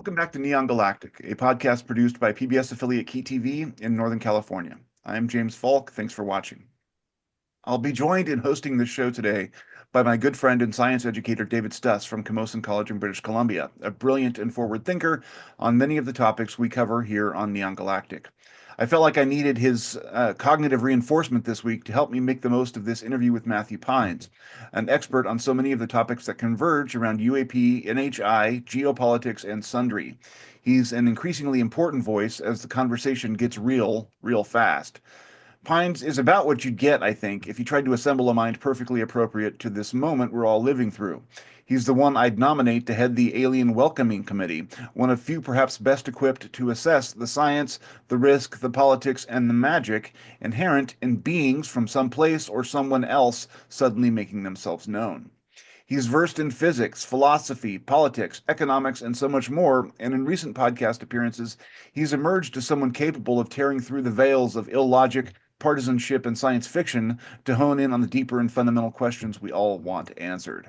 Welcome back to Neon Galactic, a podcast produced by PBS affiliate Key TV in Northern California. I'm James Falk. Thanks for watching. I'll be joined in hosting this show today by my good friend and science educator David Stuss from Camosun College in British Columbia, a brilliant and forward thinker on many of the topics we cover here on Neon Galactic. I felt like I needed his cognitive reinforcement this week to help me make the most of this interview with Matthew Pines, an expert on so many of the topics that converge around UAP, NHI, geopolitics, and sundry. He's an increasingly important voice as the conversation gets real fast. Pines is about what you'd get, I think, if you tried to assemble a mind perfectly appropriate to this moment we're all living through. He's the one I'd nominate to head the Alien Welcoming Committee, one of few perhaps best equipped to assess the science, the risk, the politics, and the magic inherent in beings from some place or someone else suddenly making themselves known. He's versed in physics, philosophy, politics, economics, and so much more, and in recent podcast appearances, he's emerged as someone capable of tearing through the veils of illogic, partisanship, and science fiction to hone in on the deeper and fundamental questions we all want answered.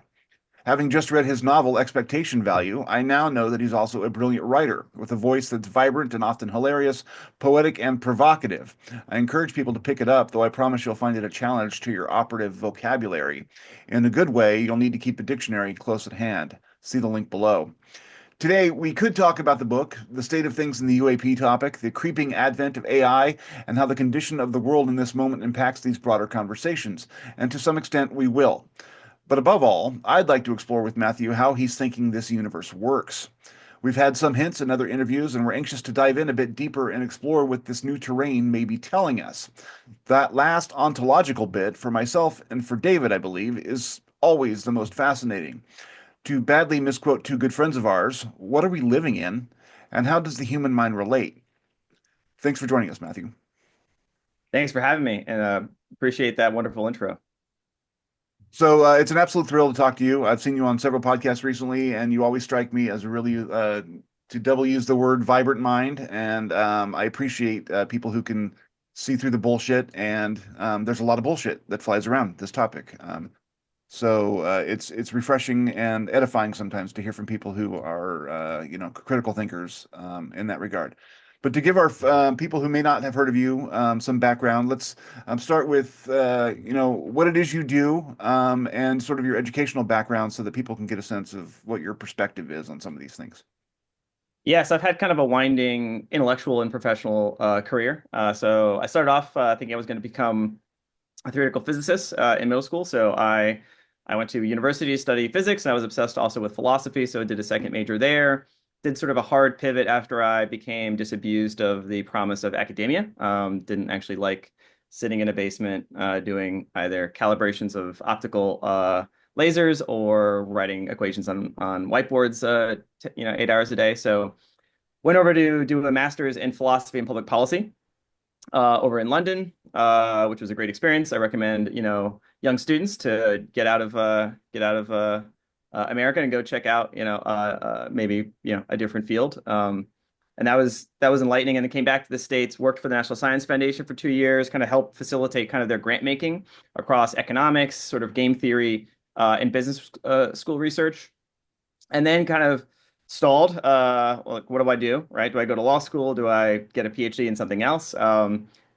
Having just read his novel Expectation Value, I now know that he's also a brilliant writer with a voice that's vibrant and often hilarious, poetic, and provocative. I encourage people to pick it up, though I promise you'll find it a challenge to your operative vocabulary. In a good way, you'll need to keep a dictionary close at hand. See the link below. Today, we could talk about the book, the state of things in the UAP topic, the creeping advent of AI, and how the condition of the world in this moment impacts these broader conversations. And to some extent, we will. But above all, I'd like to explore with Matthew how he's thinking this universe works. We've had some hints in other interviews, and we're anxious to dive in a bit deeper and explore what this new terrain may be telling us. That last ontological bit, for myself and for David, I believe, is always the most fascinating. To badly misquote two good friends of ours, what are we living in, and how does the human mind relate? Thanks for joining us, Matthew. Thanks for having me, and appreciate that wonderful intro. So it's an absolute thrill to talk to you. I've seen you on several podcasts recently, and you always strike me as a really, to double use the word, vibrant mind. And I appreciate people who can see through the bullshit. And there's a lot of bullshit that flies around this topic. So it's refreshing and edifying sometimes to hear from people who are critical thinkers in that regard. But to give our people who may not have heard of you some background, let's start with what it is you do and sort of your educational background, so that people can get a sense of what your perspective is on some of these things. Yes, I've had kind of a winding intellectual and professional career. So I started off thinking I was going to become a theoretical physicist in middle school. So I went to university to study physics, and I was obsessed also with philosophy. So I did a second major there. Did sort of a hard pivot after I became disabused of the promise of academia. Didn't actually like sitting in a basement doing either calibrations of optical lasers or writing equations on whiteboards, 8 hours a day. So went over to do a master's in philosophy and public policy over in London, which was a great experience. I recommend, young students to get out of America and go check out, maybe, a different field. And that was enlightening. And then came back to the States, worked for the National Science Foundation for 2 years, kind of helped facilitate kind of their grant making across economics, sort of game theory, and business school research. And then kind of stalled. Like, what do I do, right? Do I go to law school? Do I get a PhD in something else?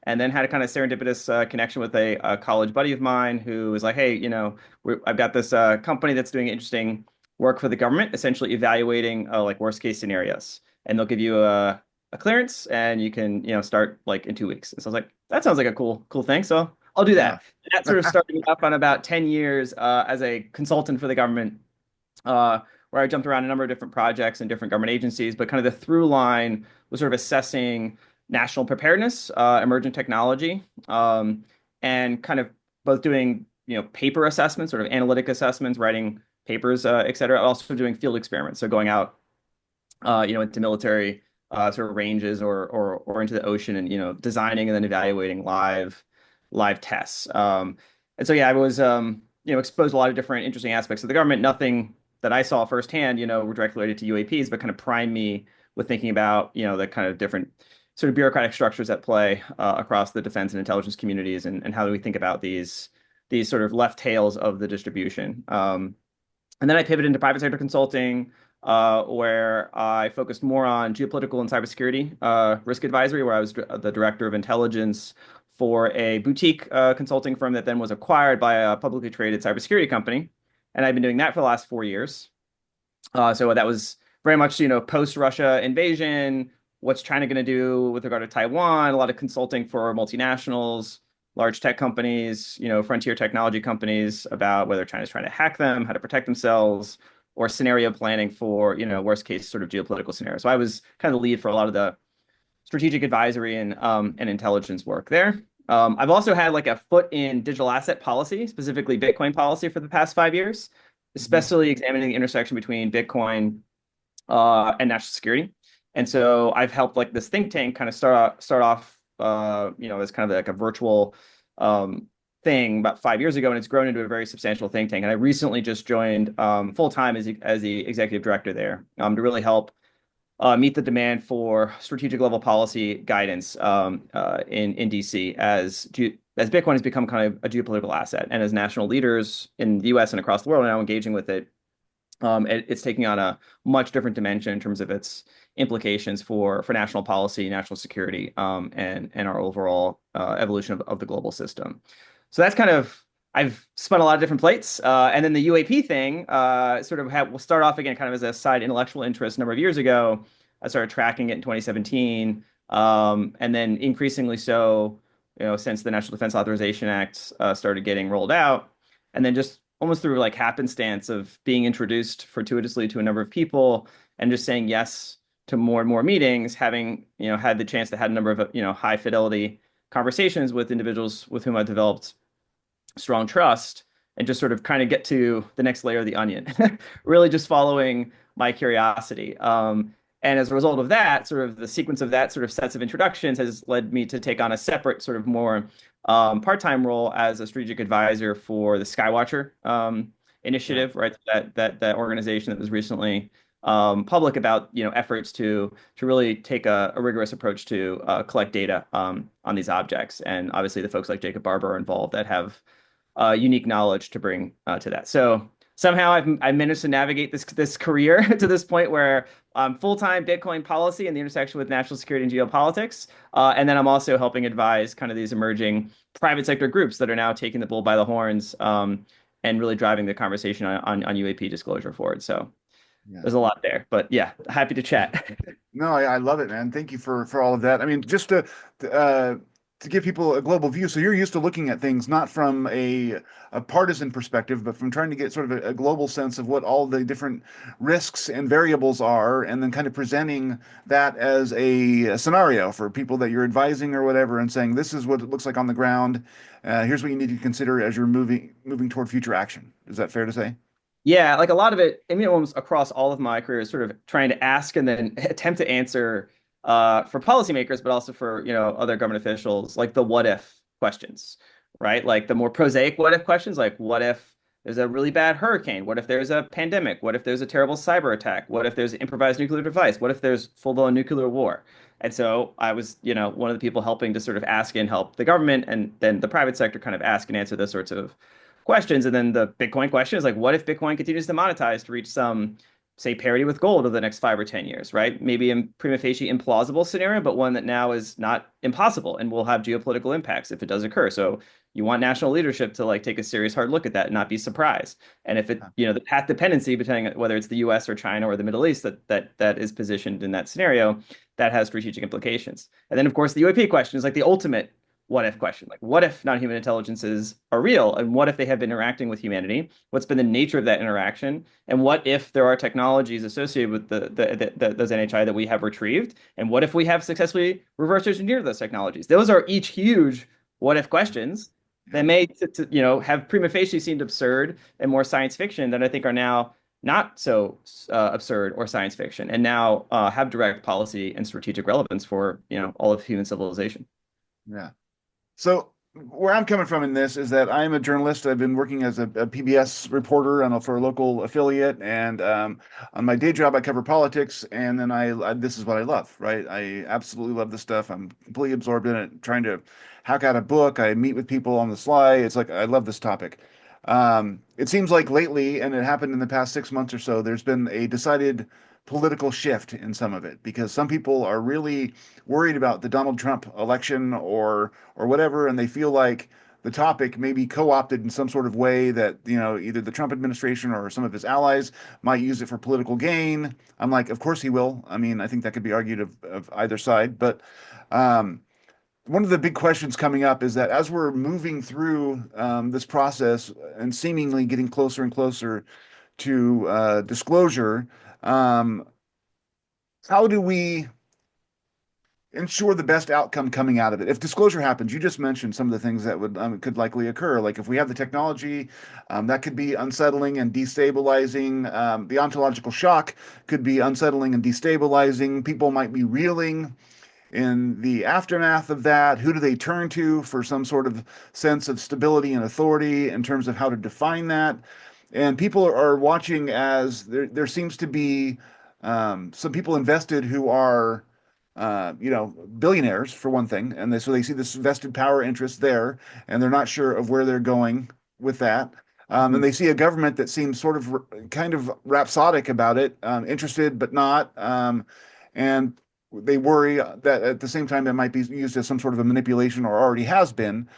And then had a kind of serendipitous connection with a college buddy of mine who was like, hey, I've got this company that's doing interesting work for the government, essentially evaluating like worst case scenarios. And they'll give you a clearance and you can, start like in 2 weeks. And so I was like, that sounds like a cool thing. So I'll do that. Yeah. And that sort of started me up on about 10 years as a consultant for the government, where I jumped around a number of different projects and different government agencies. But kind of the through line was sort of assessing national preparedness, emergent technology, and kind of both doing, paper assessments, sort of analytic assessments, writing papers, et cetera, also doing field experiments. So going out, into military sort of ranges or into the ocean and, designing and then evaluating live tests. And so, yeah, I was, exposed to a lot of different interesting aspects of the government. Nothing that I saw firsthand, were directly related to UAPs, but kind of primed me with thinking about, the kind of different sort of bureaucratic structures at play across the defense and intelligence communities, and how do we think about these sort of left tails of the distribution. And then I pivoted into private sector consulting, where I focused more on geopolitical and cybersecurity risk advisory, where I was the director of intelligence for a boutique consulting firm that then was acquired by a publicly traded cybersecurity company. And I've been doing that for the last 4 years. So that was very much, post-Russia invasion. What's China going to do with regard to Taiwan? A lot of consulting for multinationals, large tech companies, frontier technology companies about whether China's trying to hack them, how to protect themselves, or scenario planning for, worst case sort of geopolitical scenarios. So I was kind of the lead for a lot of the strategic advisory and intelligence work there. I've also had like a foot in digital asset policy, specifically Bitcoin policy for the past 5 years, Mhm. especially examining the intersection between Bitcoin and national security. And so I've helped like this think tank kind of start off, as kind of like a virtual thing about 5 years ago, and it's grown into a very substantial think tank. And I recently just joined full time as the executive director there to really help meet the demand for strategic level policy guidance in DC as Bitcoin has become kind of a geopolitical asset, and as national leaders in the U.S. and across the world are now engaging with it. It's taking on a much different dimension in terms of its implications for national policy, national security, and our overall evolution of the global system. So that's kind of I've spun a lot of different plates, and then the UAP thing will start off again kind of as a side intellectual interest a number of years ago. I started tracking it in 2017, and then increasingly so, since the National Defense Authorization Act started getting rolled out, and then just almost through like happenstance of being introduced fortuitously to a number of people and just saying yes to more and more meetings, having had the chance to have a number of high fidelity conversations with individuals with whom I developed strong trust, and just sort of kind of get to the next layer of the onion, really just following my curiosity. And as a result of that, sort of the sequence of that sort of sets of introductions has led me to take on a separate sort of more part-time role as a strategic advisor for the Skywatcher Yeah. initiative, right? That organization that was recently public about efforts to really take a rigorous approach to collect data on these objects, and obviously the folks like Jacob Barber are involved that have unique knowledge to bring to that. So somehow I've managed to navigate this career to this point where I'm full-time Bitcoin policy and the intersection with national security and geopolitics. And then I'm also helping advise kind of these emerging private sector groups that are now taking the bull by the horns and really driving the conversation on UAP disclosure forward. So Yeah. there's a lot there, but yeah, happy to chat. No, I love it, man. Thank you for all of that. I mean, just to, to give people a global view. So you're used to looking at things not from a partisan perspective, but from trying to get sort of a global sense of what all the different risks and variables are, and then kind of presenting that as a scenario for people that you're advising or whatever, and saying this is what it looks like on the ground. Here's what you need to consider as you're moving toward future action. Is that fair to say? Yeah, like a lot of it, I mean, almost across all of my career is sort of trying to ask and then attempt to answer for policymakers, but also for, other government officials, like the what if questions, right? Like the more prosaic what if questions, like what if there's a really bad hurricane? What if there's a pandemic? What if there's a terrible cyber attack? What if there's an improvised nuclear device? What if there's full-blown nuclear war? And so I was, one of the people helping to sort of ask and help the government and then the private sector kind of ask and answer those sorts of questions. And then the Bitcoin question is like, what if Bitcoin continues to monetize to reach some, say, parity with gold over the next 5 or 10 years, right? Maybe a prima facie implausible scenario, but one that now is not impossible and will have geopolitical impacts if it does occur. So you want national leadership to like take a serious hard look at that and not be surprised. And if it, the path dependency between whether it's the US or China or the Middle East that is positioned in that scenario, that has strategic implications. And then of course the UAP question is like the ultimate what if question. Like, what if non-human intelligences are real? And what if they have been interacting with humanity? What's been the nature of that interaction? And what if there are technologies associated with those NHI that we have retrieved? And what if we have successfully reverse engineered those technologies? Those are each huge what if questions that Yeah. may, have prima facie seemed absurd and more science fiction that I think are now not so absurd or science fiction, and now have direct policy and strategic relevance for all of human civilization. Yeah. So where I'm coming from in this is that I'm a journalist. I've been working as a PBS reporter for a local affiliate, and on my day job, I cover politics. And then this is what I love, right? I absolutely love this stuff. I'm completely absorbed in it. Trying to hack out a book. I meet with people on the sly. It's like I love this topic. It seems like lately, and it happened in the past 6 months or so, there's been a decided political shift in some of it because some people are really worried about the Donald Trump election or whatever, and they feel like the topic may be co-opted in some sort of way that, either the Trump administration or some of his allies might use it for political gain. I'm like, of course he will. I mean, I think that could be argued of either side, but um, one of the big questions coming up is that as we're moving through this process and seemingly getting closer and closer to disclosure, um, how do we ensure the best outcome coming out of it? If disclosure happens, you just mentioned some of the things that would could likely occur. Like if we have the technology, that could be unsettling and destabilizing. The ontological shock could be unsettling and destabilizing. People might be reeling in the aftermath of that. Who do they turn to for some sort of sense of stability and authority in terms of how to define that? And people are watching as there seems to be some people invested who are, billionaires for one thing, and so they see this vested power interest there, and they're not sure of where they're going with that. And Mhm. they see a government that seems sort of kind of rhapsodic about it, interested but not. And they worry that at the same time it might be used as some sort of a manipulation or already has been.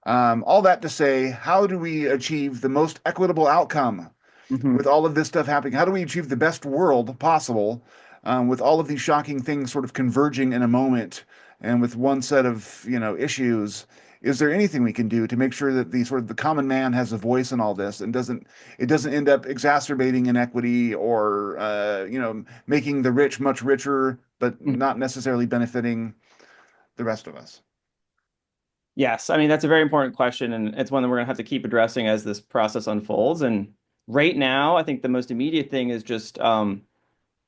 All that to say, how do we achieve the most equitable outcome with Mhm. all of this stuff happening? How do we achieve the best world possible with all of these shocking things sort of converging in a moment and with one set of issues? Is there anything we can do to make sure that the sort of the common man has a voice in all this and doesn't end up exacerbating inequity or making the rich much richer but Mhm. not necessarily benefiting the rest of us? Yes, I mean that's a very important question, and it's one that we're gonna have to keep addressing as this process unfolds. And right now, I think the most immediate thing is just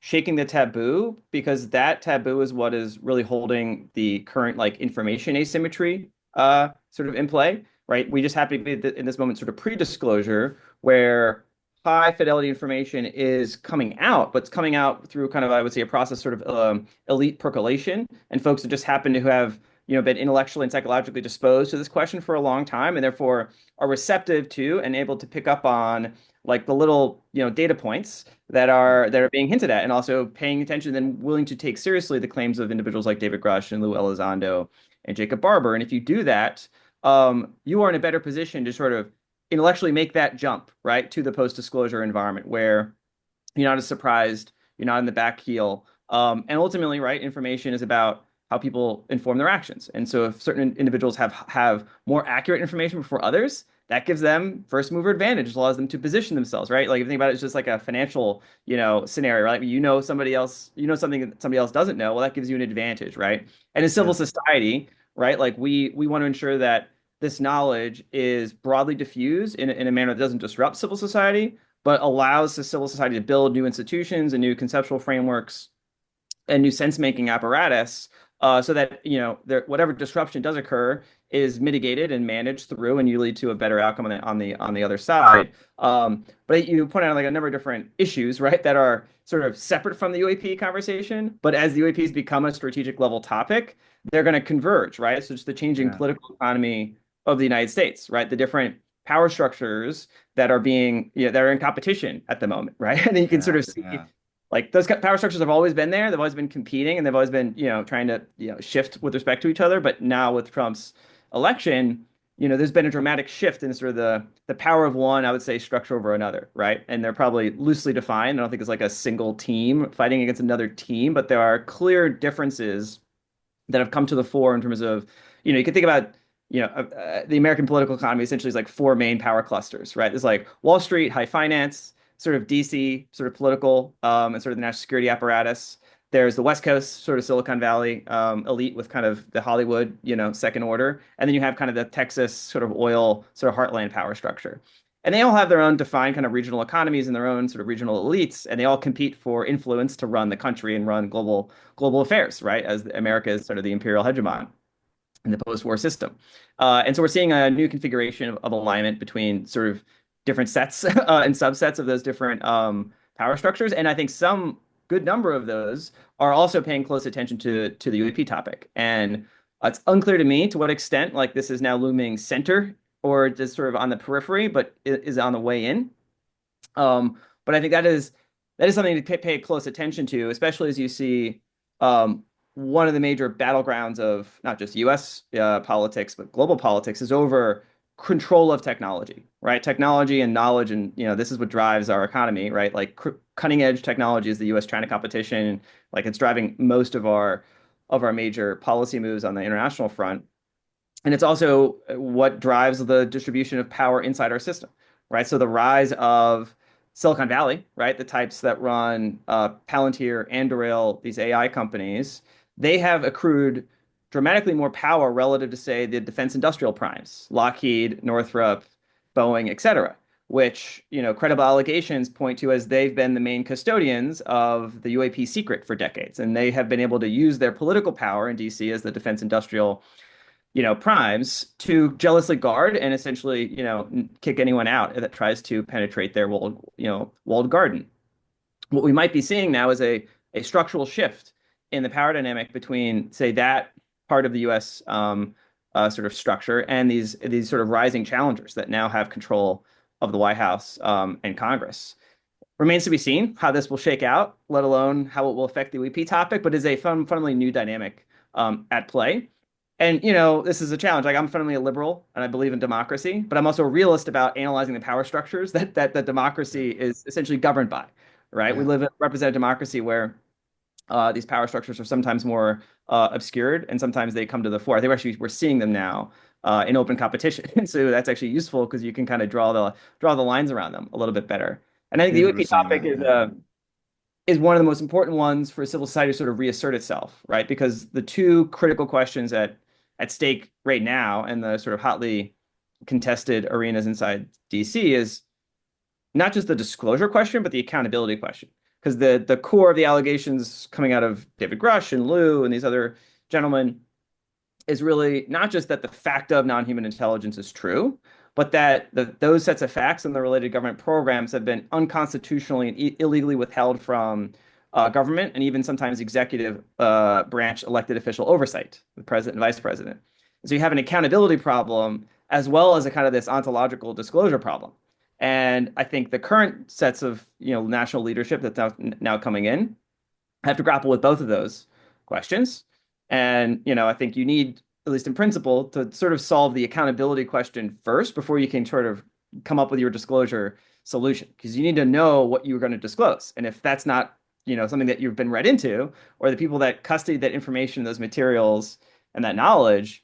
shaking the taboo, because that taboo is what is really holding the current like information asymmetry sort of in play, right? We just have to be in this moment sort of pre-disclosure where high fidelity information is coming out, but it's coming out through kind of, I would say, a process sort of elite percolation, and folks that just happen to have been intellectually and psychologically disposed to this question for a long time, and therefore are receptive to and able to pick up on like the little data points that are being hinted at, and also paying attention and willing to take seriously the claims of individuals like David Grush and Lou Elizondo and Jacob Barber. And if you do that, you are in a better position to sort of intellectually make that jump, right, to the post-disclosure environment where you're not as surprised, you're not in the back heel. And ultimately, right, information is about how people inform their actions. And so if certain individuals have more accurate information before others, that gives them first mover advantage, allows them to position themselves, right? Like if you think about it, it's just like a financial, scenario, right? Somebody else, something that somebody else doesn't know. Well, that gives you an advantage, right? And in civil Yeah, society, right? Like we want to ensure that this knowledge is broadly diffused in a manner that doesn't disrupt civil society, but allows the civil society to build new institutions and new conceptual frameworks and new sense-making apparatus, so that whatever disruption does occur is mitigated and managed through, and you lead to a better outcome on the other side. But you point out like a number of different issues, right, that are sort of separate from the UAP conversation. But as the UAPs become a strategic level topic, they're going to converge, right? So it's the changing yeah, political economy of the United States, right? The different power structures that are in competition at the moment, right? And then you can sort yeah, of see yeah, like those power structures have always been there. They've always been competing, and they've always been, trying to, shift with respect to each other. But now with Trump's election, there's been a dramatic shift in sort of the power of one, I would say, structure over another, right? And they're probably loosely defined. I don't think it's like a single team fighting against another team, but there are clear differences that have come to the fore in terms of, you can think about, the American political economy essentially is like four main power clusters, right? There's like Wall Street, high finance, sort of DC, sort of political, and sort of the national security apparatus. There's the West Coast, sort of Silicon Valley, elite with kind of the Hollywood, second order. And then you have kind of the Texas sort of oil, sort of heartland power structure. And they all have their own defined kind of regional economies and their own sort of regional elites, and they all compete for influence to run the country and run global affairs, right? As America is sort of the imperial hegemon in the post-war system. And so we're seeing a new configuration of alignment between sort of different sets and subsets of those different power structures. And I think some good number of those are also paying close attention to the UAP topic. And it's unclear to me to what extent like this is now looming center or just sort of on the periphery, but is on the way in. But I think that is something to pay close attention to, especially as you see one of the major battlegrounds of not just U.S. Politics but global politics is over control of technology, right? Technology and knowledge, and this is what drives our economy, right? Like cutting edge technology is the U.S.-China competition, like it's driving most of our major policy moves on the international front. And it's also what drives the distribution of power inside our system, right? So the rise of Silicon Valley, right? The types that run Palantir, Anduril, these AI companies, they have accrued dramatically more power relative to, say, the defense industrial primes, Lockheed, Northrop, Boeing, et cetera, which, credible allegations point to as they've been the main custodians of the UAP secret for decades. And they have been able to use their political power in DC as the defense industrial primes to jealously guard and essentially, kick anyone out that tries to penetrate their walled garden. What we might be seeing now is a structural shift in the power dynamic between, say, that part of the U.S. Sort of structure and these sort of rising challengers that now have control of the White House and Congress. Remains to be seen how this will shake out, let alone how it will affect the UAP topic, but is a fundamentally new dynamic at play. And, this is a challenge. Like, I'm fundamentally a liberal and I believe in democracy, but I'm also a realist about analyzing the power structures that democracy is essentially governed by, right? We Yeah. live in a representative democracy where these power structures are sometimes more obscured and sometimes they come to the fore. I think we're seeing them now in open competition. And so that's actually useful because you can kind of draw the lines around them a little bit better. And I think the David UAP was saying topic that. Yeah. is one of the most important ones for civil society to sort of reassert itself, right? Because the two critical questions at stake right now and the sort of hotly contested arenas inside DC is not just the disclosure question, but the accountability question. Because the core of the allegations coming out of David Grush and Liu and these other gentlemen is really not just that the fact of non-human intelligence is true, but that those sets of facts and the related government programs have been unconstitutionally and illegally withheld from government and even sometimes executive branch elected official oversight, the president and vice president. So you have an accountability problem as well as a kind of this ontological disclosure problem. And I think the current sets of national leadership that's now coming in have to grapple with both of those questions. And, I think you need, at least in principle, to sort of solve the accountability question first before you can sort of come up with your disclosure solution. Because you need to know what you're going to disclose. And if that's not, something that you've been read into, or the people that custody that information, those materials, and that knowledge,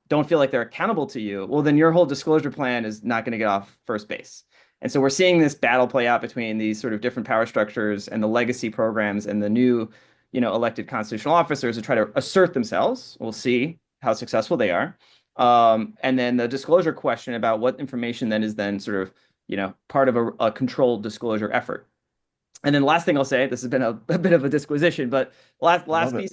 don't feel like they're accountable to you, well, then your whole disclosure plan is not going to get off first base. And so we're seeing this battle play out between these sort of different power structures and the legacy programs and the new, elected constitutional officers to try to assert themselves. We'll see how successful they are. And then the disclosure question about what information then is then sort of, part of a controlled disclosure effort. And then the last thing I'll say, this has been a bit of a disquisition, but I love last it. piece,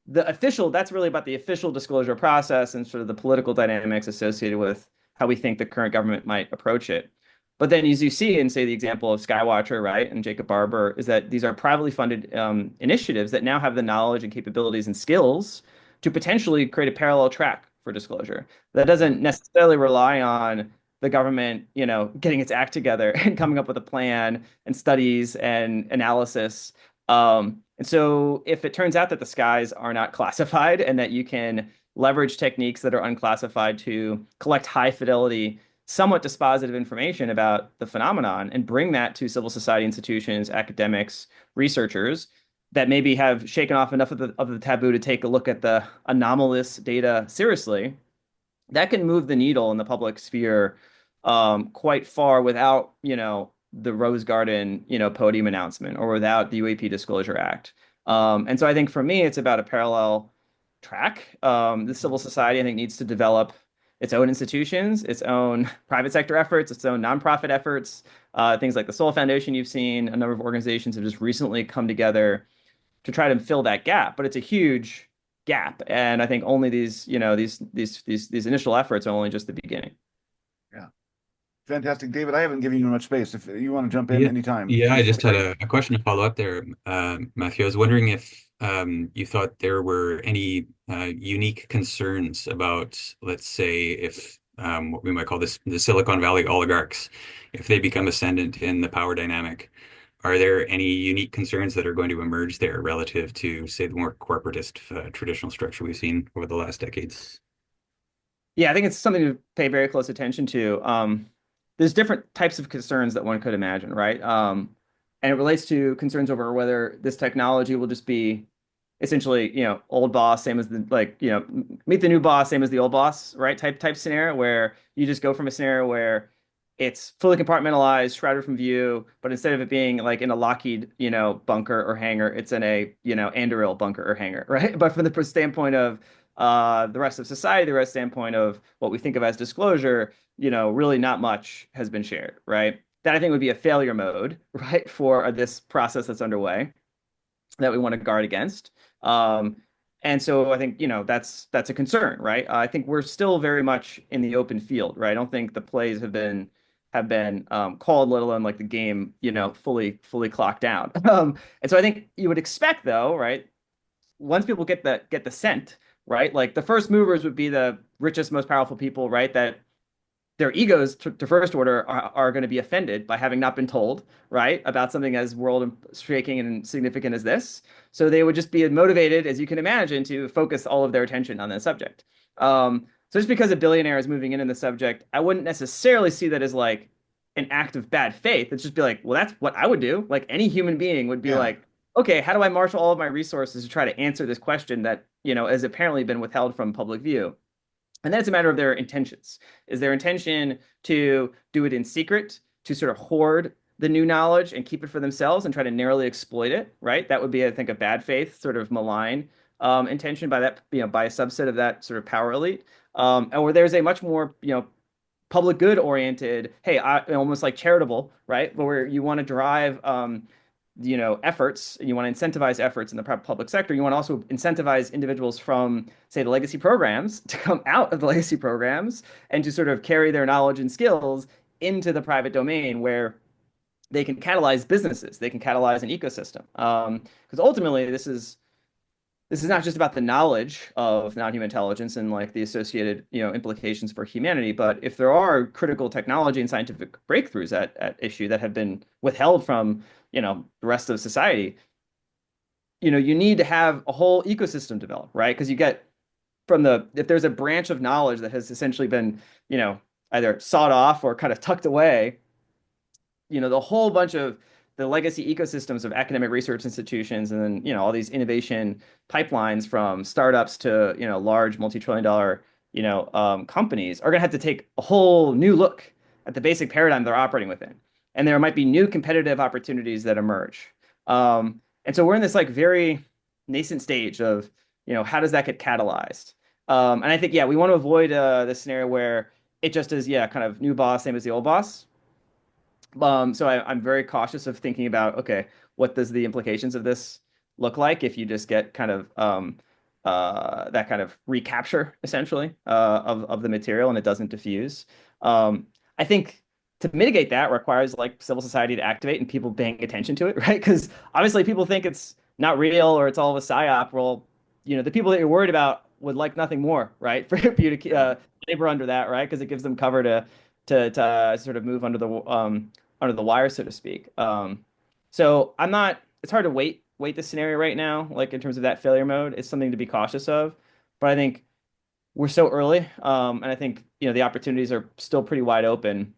that's really about the official disclosure process and sort of the political dynamics associated with how we think the current government might approach it. But then, as you see in, say, the example of Skywatcher, right, and Jacob Barber, is that these are privately funded initiatives that now have the knowledge and capabilities and skills to potentially create a parallel track for disclosure. That Yeah. doesn't necessarily rely on the government, getting its act together and coming up with a plan and studies and analysis. And so if it turns out that the skies are not classified and that you can leverage techniques that are unclassified to collect high fidelity, somewhat dispositive information about the phenomenon and bring that to civil society institutions, academics, researchers that maybe have shaken off enough of the taboo to take a look at the anomalous data seriously, that can move the needle in the public sphere quite far without, the Rose Garden, podium announcement or without the UAP Disclosure Act. And so I think for me, it's about a parallel track. The civil society, I think, needs to develop its own institutions, its own private sector efforts, its own nonprofit efforts. Things like the Soul Foundation, you've seen a number of organizations have just recently come together to try to fill that gap. But it's a huge gap, and I think only these initial efforts are only just the beginning. Yeah. Fantastic. David, I haven't given you much space. If you want to jump in Yeah, anytime, yeah. I please feel just had free. a question to follow up there, Matthew. I was wondering if you thought there were any unique concerns about, let's say, if what we might call the Silicon Valley oligarchs, if they become ascendant in the power dynamic, are there any unique concerns that are going to emerge there relative to, say, the more corporatist traditional structure we've seen over the last decades? Yeah, I think it's something to pay very close attention to. There's different types of concerns that one could imagine, right? And it relates to concerns over whether this technology will just be essentially, old boss, same as the meet the new boss, same as the old boss, right? Type scenario where you just go from a scenario where it's fully compartmentalized, shrouded from view, but instead of it being like in a Lockheed, bunker or hangar, it's in a, Anduril bunker or hangar, right? But from the standpoint of the rest of society, the rest standpoint of what we think of as disclosure, really not much has been shared, right? That I think would be a failure mode, right, for this process that's underway that we want to guard against. Um, and so I think, that's a concern, right? I think we're still very much in the open field, right? I don't think the plays have been called, let alone like the game, fully clocked down. And so I think you would expect though, right? Once people get the scent, right? Like the first movers would be the richest, most powerful people, right? That their egos to first order are going to be offended by having not been told, right, about something as world shaking and significant as this. So they would just be motivated, as you can imagine, to focus all of their attention on that subject. So just because a billionaire is moving in the subject, I wouldn't necessarily see that as like an act of bad faith. It's just be like, well, that's what I would do. Like any human being would be Yeah. like, okay, how do I marshal all of my resources to try to answer this question that, has apparently been withheld from public view? And then it's a matter of their intentions. Is their intention to do it in secret, to sort of hoard the new knowledge and keep it for themselves and try to narrowly exploit it, right? That would be, I think, a bad faith, sort of malign intention by that, by a subset of that sort of power elite. And where there's a much more, public good oriented, hey, almost like charitable, right? But where you want to drive efforts, and you want to incentivize efforts in the public sector. You want to also incentivize individuals from, say, the legacy programs to come out of the legacy programs and to sort of carry their knowledge and skills into the private domain where they can catalyze businesses, they can catalyze an ecosystem. Because ultimately, this is not just about the knowledge of non-human intelligence and like the associated, implications for humanity, but if there are critical technology and scientific breakthroughs at issue that have been withheld from, the rest of society, you need to have a whole ecosystem develop, right? Because you get if there's a branch of knowledge that has essentially been, either sawed off or kind of tucked away, the whole bunch of the legacy ecosystems of academic research institutions and then, all these innovation pipelines from startups to, large multi-trillion dollar, companies are going to have to take a whole new look at the basic paradigm they're operating within. And there might be new competitive opportunities that emerge. And so we're in this like very nascent stage of, how does that get catalyzed? And I think, yeah, we want to avoid the scenario where it just is, yeah, kind of new boss, same as the old boss. So I'm very cautious of thinking about, okay, what does the implications of this look like if you just get kind of that kind of recapture essentially of the material and it doesn't diffuse. I think to mitigate that requires like civil society to activate and people paying attention to it, right? Because obviously people think it's not real or it's all of a psyop. Well, the people that you're worried about would like nothing more, right? For you to labor under that, right? Because it gives them cover to sort of move under the wire, so to speak. So I'm not. It's hard to wait the scenario right now, like in terms of that failure mode. It's something to be cautious of, but I think we're so early, and I think the opportunities are still pretty wide open.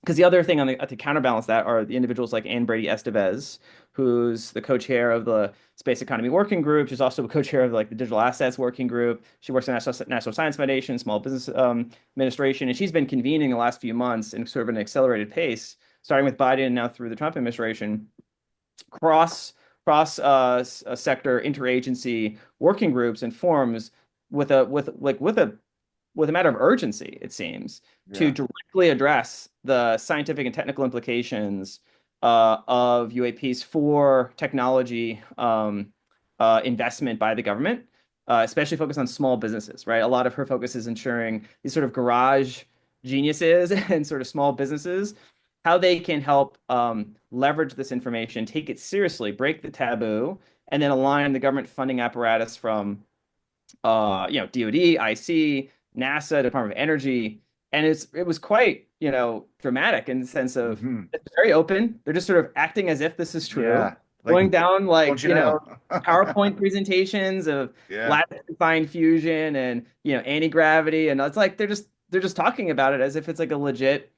Because the other thing to counterbalance that are the individuals like Anne Brady Estevez, who's the co-chair of the Space Economy Working Group. She's also a co-chair of like the Digital Assets Working Group. She works in National Science Foundation, Small Business Administration, and she's been convening the last few months in sort of an accelerated pace, starting with Biden and now through the Trump administration, cross sector interagency working groups and forums with a matter of urgency, it seems, to Yeah. directly address the scientific and technical implications of UAPs for technology investment by the government, especially focused on small businesses, right? A lot of her focus is ensuring these sort of garage geniuses and sort of small businesses, how they can help leverage this information, take it seriously, break the taboo, and then align the government funding apparatus from DoD, IC, NASA, Department of Energy, And it was quite, dramatic in the sense of Hmm. it's very open. They're just sort of acting as if this is true, Yeah. Like, going down like, don't you know? PowerPoint presentations of Yeah. lattice-defined fusion and, anti-gravity. And it's like they're just talking about it as if it's like a legit,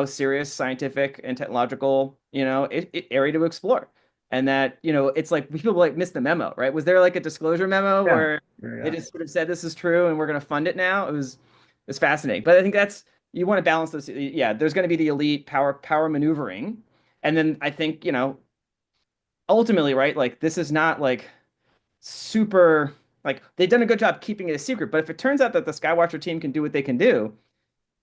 serious scientific and technological, area to explore. And that, it's like people like miss the memo, right? Was there like a disclosure memo Yeah. where they Yeah. just sort of said this is true and we're going to fund it now? It's fascinating. But I think that's you want to balance this. Yeah, there's going to be the elite power maneuvering. And then I think, ultimately, right, like this is not like super like they've done a good job keeping it a secret. But if it turns out that the Skywatcher team can do what they can do,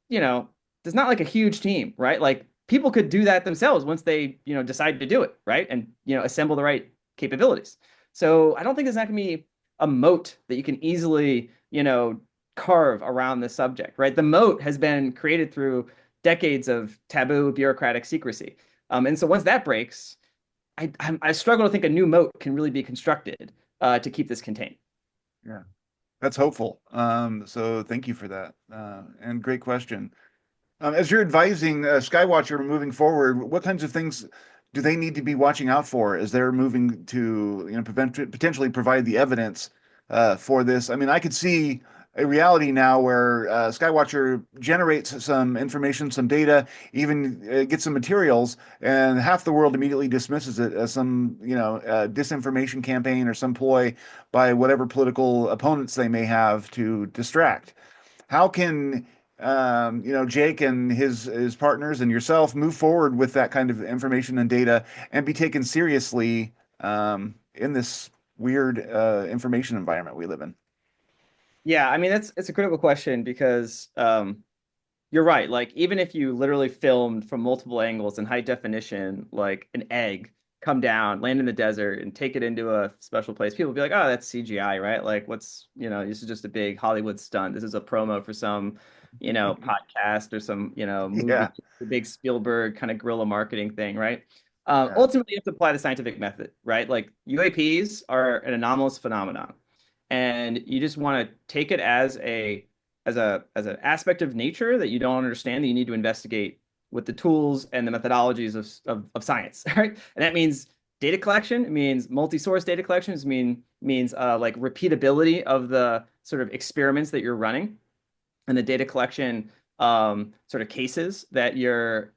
you know, there's not like a huge team, right? Like people could do that themselves once they, decide to do it, right? And, assemble the right capabilities. So I don't think there's not going to be a moat that you can easily, carve around the subject, right? The moat has been created through decades of taboo bureaucratic secrecy. And so once that breaks, I struggle to think a new moat can really be constructed to keep this contained. Yeah. That's hopeful. So thank you for that. And great question. As you're advising Skywatcher moving forward, what kinds of things do they need to be watching out for as they're moving to, potentially provide the evidence for this? I mean, I could see a reality now where Skywatcher generates some information, some data, even gets some materials, and half the world immediately dismisses it as some, disinformation campaign or some ploy by whatever political opponents they may have to distract. How can Jake and his partners and yourself move forward with that kind of information and data and be taken seriously in this weird information environment we live in? Yeah, I mean it's a critical question because you're right. Like even if you literally filmed from multiple angles in high definition, like an egg come down, land in the desert, and take it into a special place, people would be like, "Oh, that's CGI, right? Like, this is just a big Hollywood stunt. This is a promo for some, podcast or some, movie, Yeah, the big Spielberg kind of guerrilla marketing thing, right?" yeah, Ultimately, you have to apply the scientific method, right? Like UAPs are an anomalous phenomenon, and you just want to take it as as an aspect of nature that you don't understand that you need to investigate with the tools and the methodologies of science, right? And that means data collection. It means multi-source data collections. Means like repeatability of the sort of experiments that you're running and the data collection sort of cases that you're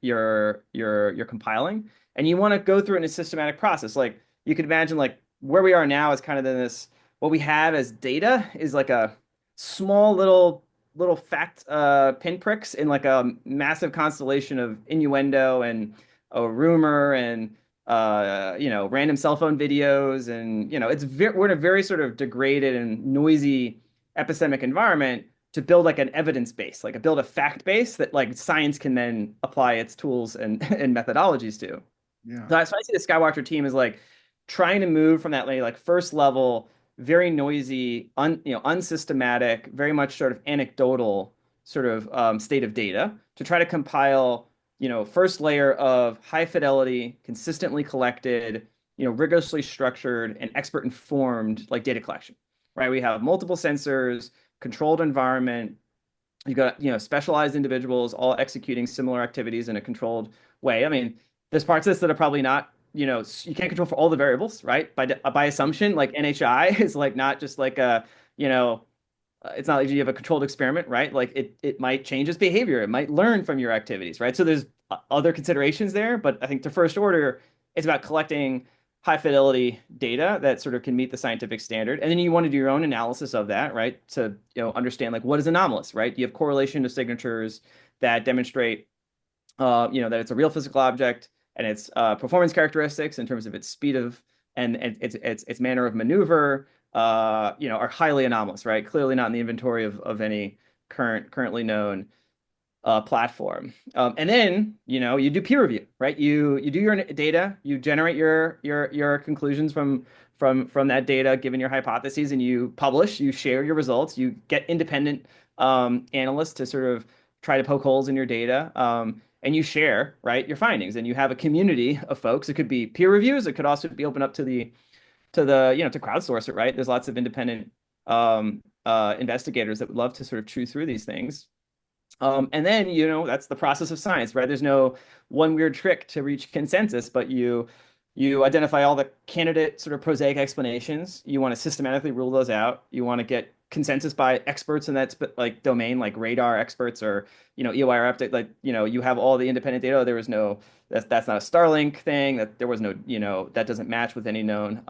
compiling. And you want to go through it in a systematic process. Like you could imagine like where we are now is kind of in this what we have as data is like a small little fact pinpricks in like a massive constellation of innuendo and a rumor and random cell phone videos and we're in a very sort of degraded and noisy epistemic environment to build like an evidence base, like build a fact base that like science can then apply its tools and and methodologies to. yeah, So I see the Skywatcher team as like trying to move from that like first level, very noisy, unsystematic, very much sort of anecdotal sort of state of data to try to compile, first layer of high fidelity, consistently collected, rigorously structured and expert informed like data collection, right? We have multiple sensors, controlled environment. You've got, specialized individuals all executing similar activities in a controlled way. I mean, there's parts of this that are probably not, you can't control for all the variables, right? By assumption, like NHI is like not just like a, it's not like you have a controlled experiment, right? Like it might change its behavior. It might learn from your activities, right? So there's other considerations there, but I think the first order, it's about collecting high fidelity data that sort of can meet the scientific standard. And then you want to do your own analysis of that, right? To, understand like what is anomalous, right? You have correlation of signatures that demonstrate that it's a real physical object and its performance characteristics in terms of its speed of and its manner of maneuver, are highly anomalous, right? Clearly not in the inventory of any currently known platform. And then, you do peer review, right? You do your data, you generate your conclusions from that data, given your hypotheses, and you publish, you share your results, you get independent analysts to sort of try to poke holes in your data. And you share, right, your findings, and you have a community of folks. It could be peer reviews. It could also be open up to to crowdsource it, right? There's lots of independent investigators that would love to sort of chew through these things. And then, that's the process of science, right? There's no one weird trick to reach consensus, but you identify all the candidate sort of prosaic explanations. You want to systematically rule those out. You want to get consensus by experts in that like domain, like radar experts or EOIR update. Like you have all the independent data. There was no that's not a Starlink thing. That there was no that doesn't match with any known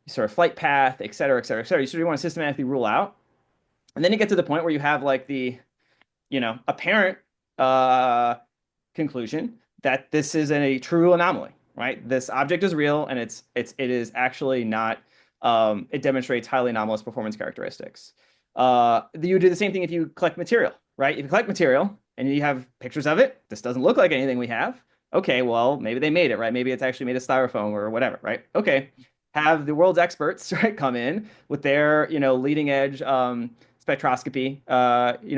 sort of flight path, et cetera, et cetera, et cetera. So you want to systematically rule out, and then you get to the point where you have like the apparent uh, conclusion that this is a true anomaly, right? This object is real, and it is actually not. It demonstrates highly anomalous performance characteristics. You do the same thing if you collect material, right? If you collect material and you have pictures of it, this doesn't look like anything we have. Okay, well, maybe they made it, right? Maybe it's actually made of styrofoam or whatever, right? Okay, have the world's experts, right, come in with their, leading edge spectroscopy,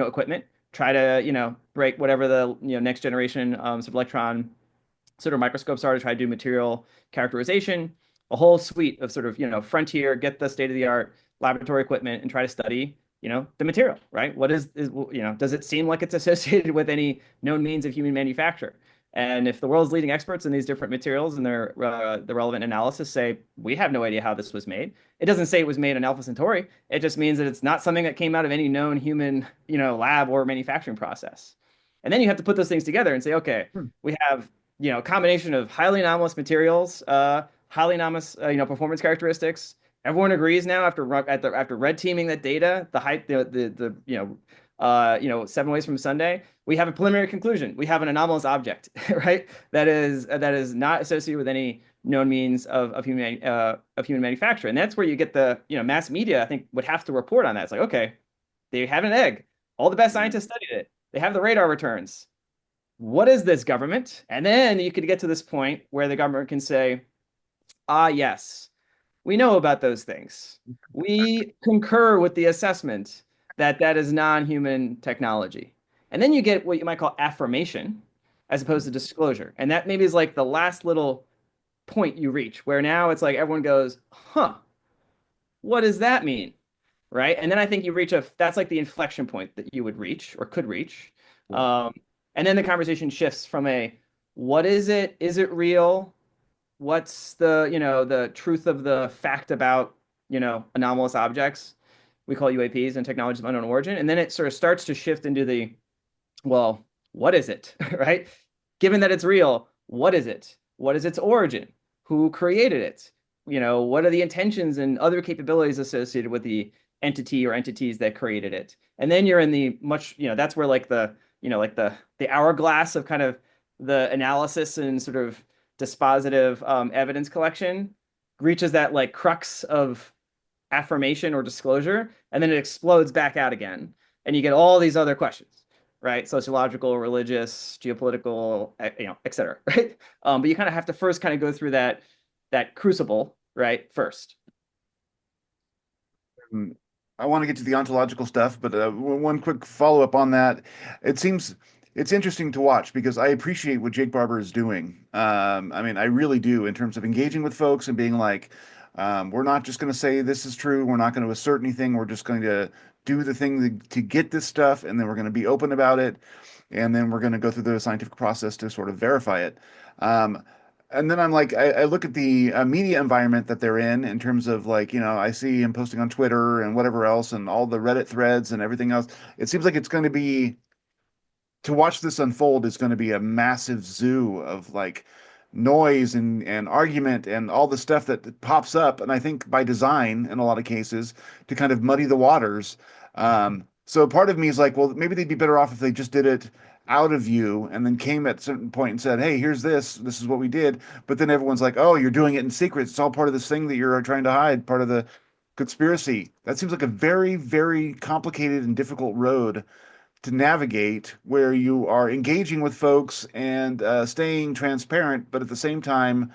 equipment, try to, break whatever the, next generation sort of electron sort of microscopes are to try to do material characterization, a whole suite of sort of, frontier, get the state of the art laboratory equipment and try to study, the material, right? What is does it seem like it's associated with any known means of human manufacture? And if the world's leading experts in these different materials and their the relevant analysis say, we have no idea how this was made, it doesn't say it was made in Alpha Centauri. It just means that it's not something that came out of any known human, lab or manufacturing process. And then you have to put those things together and say, okay, we have, a combination of highly anomalous materials, highly anomalous, performance characteristics. Everyone agrees now after red teaming that data, the height, the 7 ways from Sunday, we have a preliminary conclusion. We have an anomalous object, right? That is not associated with any known means of human manufacture, and that's where you get the mass media. I think would have to report on that. It's like, okay, they have an egg. All the best scientists studied it. They have the radar returns. What is this, government? And then you could get to this point where the government can say, ah, yes, we know about those things. We concur with the assessment that that is non-human technology. And then you get what you might call affirmation as opposed to disclosure. And that maybe is like the last little point you reach where now it's like everyone goes, huh, what does that mean? Right. And then I think you reach that's like the inflection point that you would reach or could reach. And then the conversation shifts from what is it? Is it real? What's the truth of the fact about, anomalous objects? We call UAPs and technologies of unknown origin. And then it sort of starts to shift into well, what is it, right? Given that it's real, what is it? What is its origin? Who created it? What are the intentions and other capabilities associated with the entity or entities that created it? And then you're in the much, that's where like like the hourglass of kind of the analysis and sort of dispositive evidence collection reaches that like crux of affirmation or disclosure, and then it explodes back out again, and you get all these other questions, right? Sociological, religious, geopolitical, et cetera, right? But you kind of have to first kind of go through that crucible, right? First. I want to get to the ontological stuff, but one quick follow-up on that. It's interesting to watch because I appreciate what Jake Barber is doing. I mean, I really do in terms of engaging with folks and being like, we're not just going to say this is true. We're not going to assert anything. We're just going to do the thing to get this stuff, and then we're going to be open about it, and then we're going to go through the scientific process to sort of verify it. And then I'm like, I look at the media environment that they're in terms of like, I see him posting on Twitter and whatever else and all the Reddit threads and everything else. It seems like it's going to be, to watch this unfold is going to be a massive zoo of like noise and argument and all the stuff that pops up. And I think by design, in a lot of cases, to kind of muddy the waters. So part of me is like, well, maybe they'd be better off if they just did it out of view and then came at a certain point and said, hey, here's this is what we did. But then everyone's like, oh, you're doing it in secret. It's all part of this thing that you're trying to hide, part of the conspiracy. That seems like a very, very complicated and difficult road to navigate, where you are engaging with folks and staying transparent, but at the same time,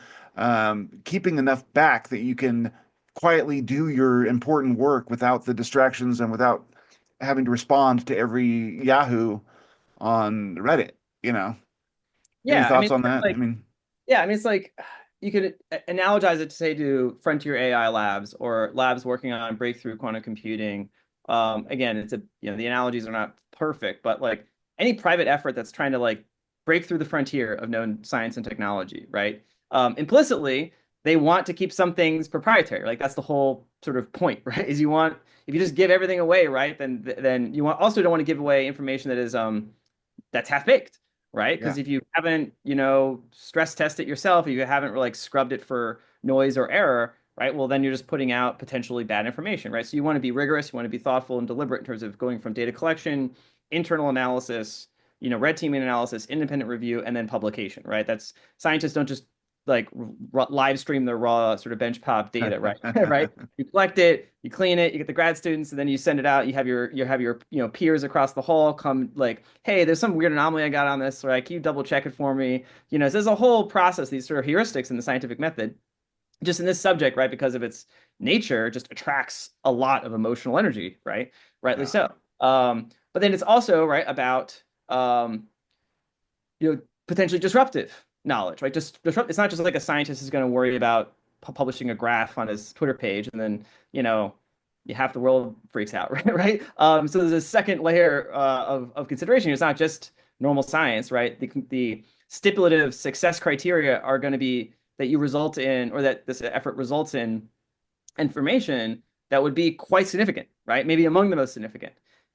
keeping enough back that you can quietly do your important work without the distractions and without having to respond to every Yahoo on Reddit, Any Yeah, I thoughts mean, on it's that? I like mean, yeah, I mean, it's like you could analogize it to say to frontier AI labs or labs working on breakthrough quantum computing. Again, it's the analogies are not perfect, but like any private effort that's trying to like break through the frontier of known science and technology, right? Implicitly, they want to keep some things proprietary. Like that's the whole sort of point, right? Is you want if you just give everything away, right? Then you also don't want to give away information that is that's half baked, right? Yeah. Because if you haven't, stress test it yourself, if you haven't like scrubbed it for noise or error, right? Well, then you're just putting out potentially bad information, right? So you want to be rigorous, you want to be thoughtful and deliberate in terms of going from data collection, internal analysis, red teaming analysis, independent review, and then publication, right? That's scientists don't just like live stream their raw sort of bench pop data, right? Right? You collect it, you clean it, you get the grad students, and then you send it out. You have your peers across the hall come like, hey, there's some weird anomaly I got on this, right? Can you double check it for me? So there's a whole process, these sort of heuristics in the scientific method. Just in this subject, right, because of its nature, just attracts a lot of emotional energy, right? Rightly Yeah. so. But then it's also right about potentially disruptive knowledge, right? Just disrupt. It's not just like a scientist is going to worry about publishing a graph on his Twitter page, and then half the world freaks out, right? Right. So there's a second layer of consideration. It's not just normal science, right? The stipulative success criteria are going to be that you result in, or that this effort results in information that would be quite significant, right? Maybe among the most significant.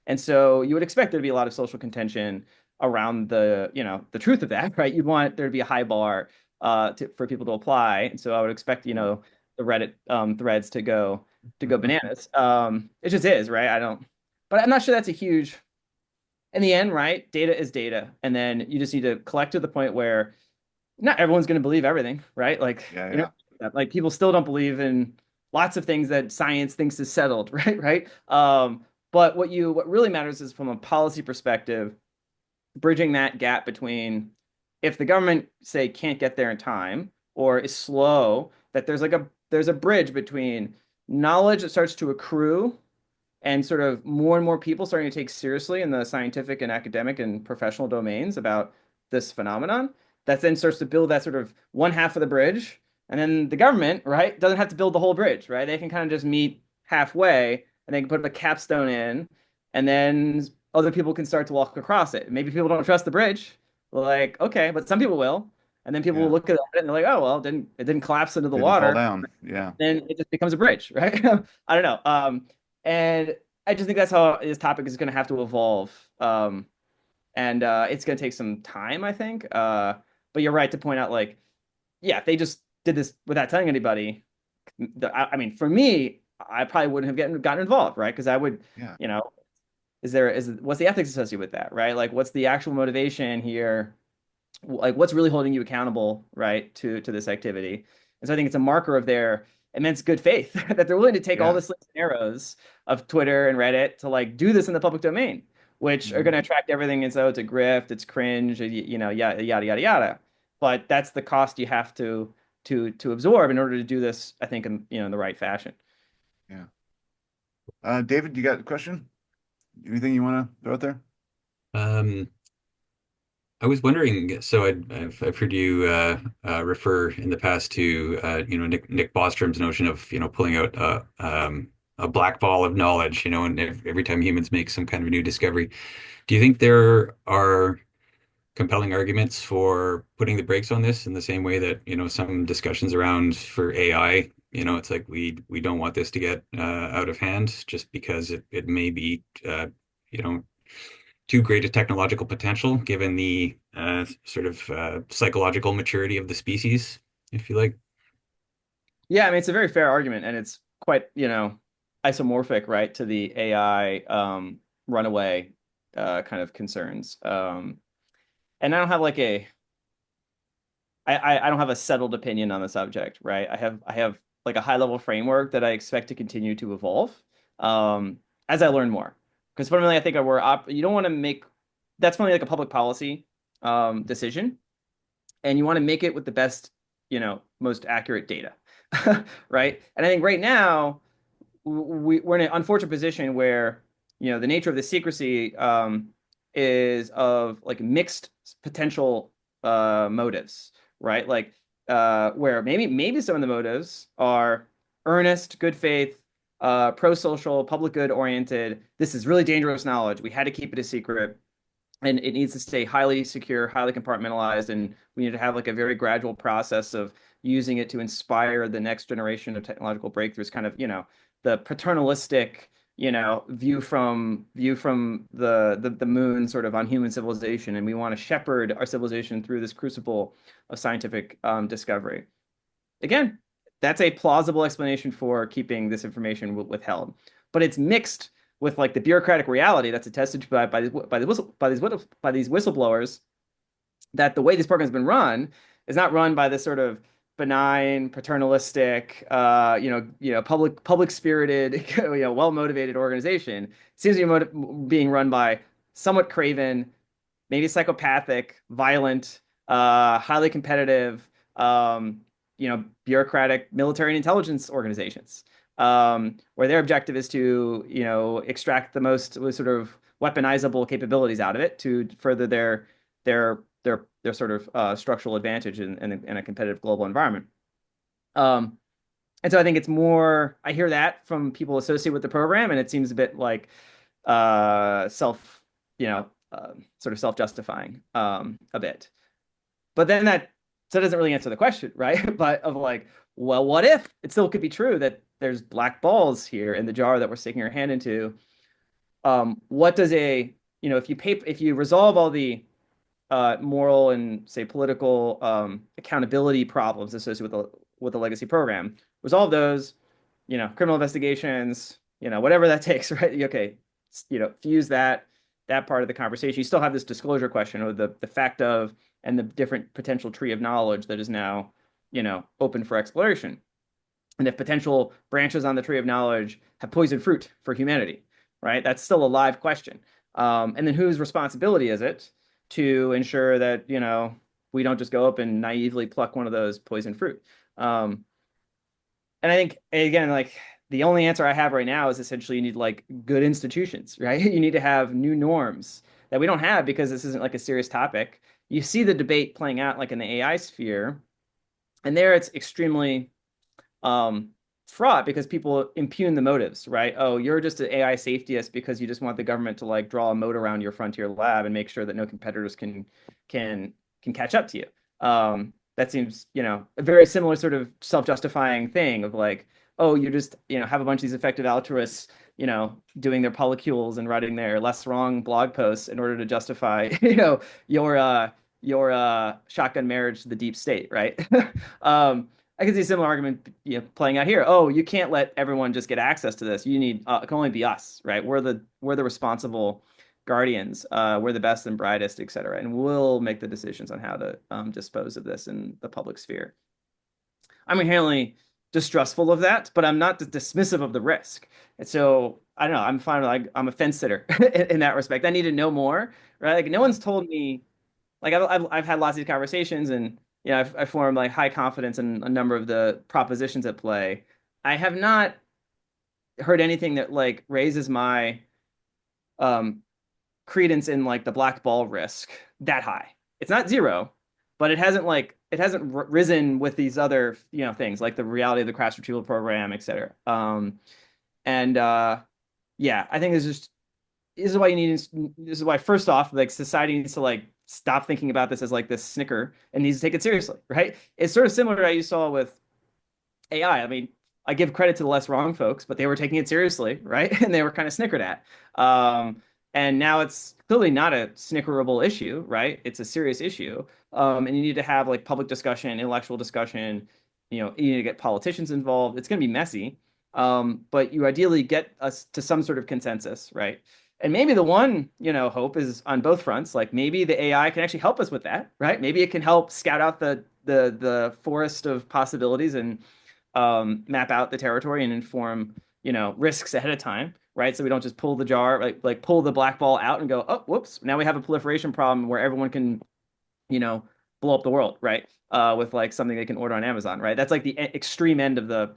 And so you would expect there to be a lot of social contention around the truth of that, right? You'd want there to be a high bar for people to apply. And so I would expect, the Reddit threads to go bananas. It just is, right? But I'm not sure that's a huge, in the end, right? Data is data. And then you just need to collect to the point where not everyone's going to believe everything, right? Like, Yeah. like people still don't believe in lots of things that science thinks is settled, right? Right. But what really matters is from a policy perspective, bridging that gap between if the government say can't get there in time or is slow, that there's a bridge between knowledge that starts to accrue and sort of more and more people starting to take seriously in the scientific and academic and professional domains about this phenomenon that then starts to build that sort of one half of the bridge. And then the government, right, doesn't have to build the whole bridge, right? They can kind of just meet halfway and they can put a capstone in, and then other people can start to walk across it. Maybe people don't trust the bridge. Like, okay, but some people will. And then people will Yeah. look at it and they're like, oh, well, it didn't collapse into the Didn't fall water. down. Yeah. Then it just becomes a bridge, right? I don't know. And I just think that's how this topic is going to have to evolve. And it's going to take some time, I think. But you're right to point out, like, yeah, if they just did this without telling anybody, I mean, for me, I probably wouldn't have gotten involved, right? Because I would, Yeah. what's the ethics associated with that, right? Like, what's the actual motivation here? Like, what's really holding you accountable, right, to this activity? And so I think it's a marker of their immense good faith that they're willing to take all Yeah. the slings and arrows of Twitter and Reddit to like do this in the public domain, which are Mhm. going to attract everything. And so it's a grift, it's cringe, yada yada yada yada. But that's the cost you have to absorb in order to do this, I think, in the right fashion. Yeah. David, you got a question? Anything you want to throw out there? Um, I was wondering, so I've heard you refer in the past to Nick Bostrom's notion of pulling out a black ball of knowledge, and every time humans make some kind of new discovery. Do you think there are compelling arguments for putting the brakes on this in the same way that some discussions around for AI, it's like we don't want this to get out of hand just because it may be you know too great a technological potential given the sort of psychological maturity of the species, if you like. Yeah, I mean, it's a very fair argument, and it's quite, isomorphic, right, to the AI runaway kind of concerns. And I don't have like I don't have a settled opinion on the subject, right? I have like a high level framework that I expect to continue to evolve as I learn more. Because fundamentally, I think you don't want to make that's fundamentally like a public policy decision, and you want to make it with the best, most accurate data, right? And I think right now we're in an unfortunate position where the nature of the secrecy is of like mixed potential motives, right? Like where maybe some of the motives are earnest, good faith, pro-social, public good oriented. This is really dangerous knowledge. We had to keep it a secret. and it needs to stay highly secure, highly compartmentalized, and we need to have like a very gradual process of using it to inspire the next generation of technological breakthroughs, kind of, the paternalistic, view from the moon sort of on human civilization, and we want to shepherd our civilization through this crucible of scientific discovery. Again, that's a plausible explanation for keeping this information withheld, but it's mixed with like the bureaucratic reality that's attested to by these whistleblowers, that the way this program has been run is not run by this sort of benign, paternalistic, public spirited, well motivated organization. It seems to be being run by somewhat craven, maybe psychopathic, violent, highly competitive, bureaucratic military and intelligence organizations, where their objective is to, extract the most sort of weaponizable capabilities out of it to further their sort of structural advantage in a competitive global environment. And so I think it's more, I hear that from people associated with the program, and it seems a bit like sort of self-justifying a bit. But then that doesn't really answer the question, right? But of like, well, what if it still could be true that there's black balls here in the jar that we're sticking our hand into? What does if you resolve all the moral and say political accountability problems associated with the legacy program, resolve those, criminal investigations, whatever that takes, right? Okay, fuse that part of the conversation. You still have this disclosure question, or the fact of, and the different potential tree of knowledge that is now, open for exploration. And if potential branches on the tree of knowledge have poison fruit for humanity, right? That's still a live question. And then whose responsibility is it to ensure that, we don't just go up and naively pluck one of those poison fruit? And I think, again, like, the only answer I have right now is essentially you need like good institutions, right? You need to have new norms that we don't have because this isn't like a serious topic. You see the debate playing out like in the AI sphere, and there it's extremely fraught because people impugn the motives, right? Oh, you're just an AI safetyist because you just want the government to like draw a moat around your frontier lab and make sure that no competitors can catch up to you. That seems, a very similar sort of self-justifying thing of like, oh, you just, have a bunch of these effective altruists, doing their polycules and writing their less wrong blog posts in order to justify, your shotgun marriage to the deep state, right? I can see a similar argument, playing out here. Oh, you can't let everyone just get access to this. You need it can only be us, right? We're the responsible guardians. We're the best and brightest, et cetera, and we'll make the decisions on how to dispose of this in the public sphere. I'm inherently distrustful of that, but I'm not dismissive of the risk. And so I don't know. I'm fine. Like, I'm a fence sitter in that respect. I need to know more, right? Like, no one's told me. Like, I've had lots of these conversations, and I've formed like high confidence in a number of the propositions at play. I have not heard anything that like raises my credence in like the black ball risk that high. It's not zero, but it hasn't risen with these other things like the reality of the crash retrieval program, et cetera. And yeah, I think this is why this is why first off, like, society needs to like stop thinking about this as like this snicker and needs to take it seriously, right? It's sort of similar to what you saw with AI. I mean, I give credit to the less wrong folks, but they were taking it seriously, right? And they were kind of snickered at. And now it's clearly not a snickerable issue, right? It's a serious issue. And you need to have like public discussion, intellectual discussion. You need to get politicians involved. It's going to be messy, but you ideally get us to some sort of consensus, right? And maybe the one, hope is on both fronts. Like, maybe the AI can actually help us with that, right? Maybe it can help scout out the forest of possibilities and map out the territory and inform, risks ahead of time, right? So we don't just pull the jar, like pull the black ball out and go, oh, whoops, now we have a proliferation problem where everyone can, blow up the world, right? With like something they can order on Amazon, right? That's like the extreme end of the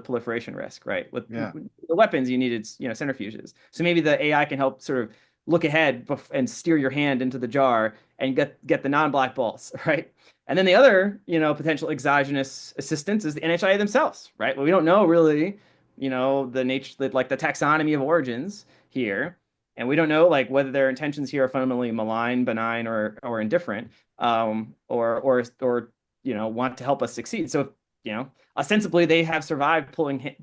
proliferation risk, right? With the weapons, you needed, centrifuges. So maybe the AI can help sort of look ahead and steer your hand into the jar and get the non-black balls, right? And then the other, potential exogenous assistance is the NHIA themselves, right? Well, we don't know really, the nature, like the taxonomy of origins here. And we don't know like whether their intentions here are fundamentally malign, benign, or indifferent, or want to help us succeed. So ostensibly they have survived pulling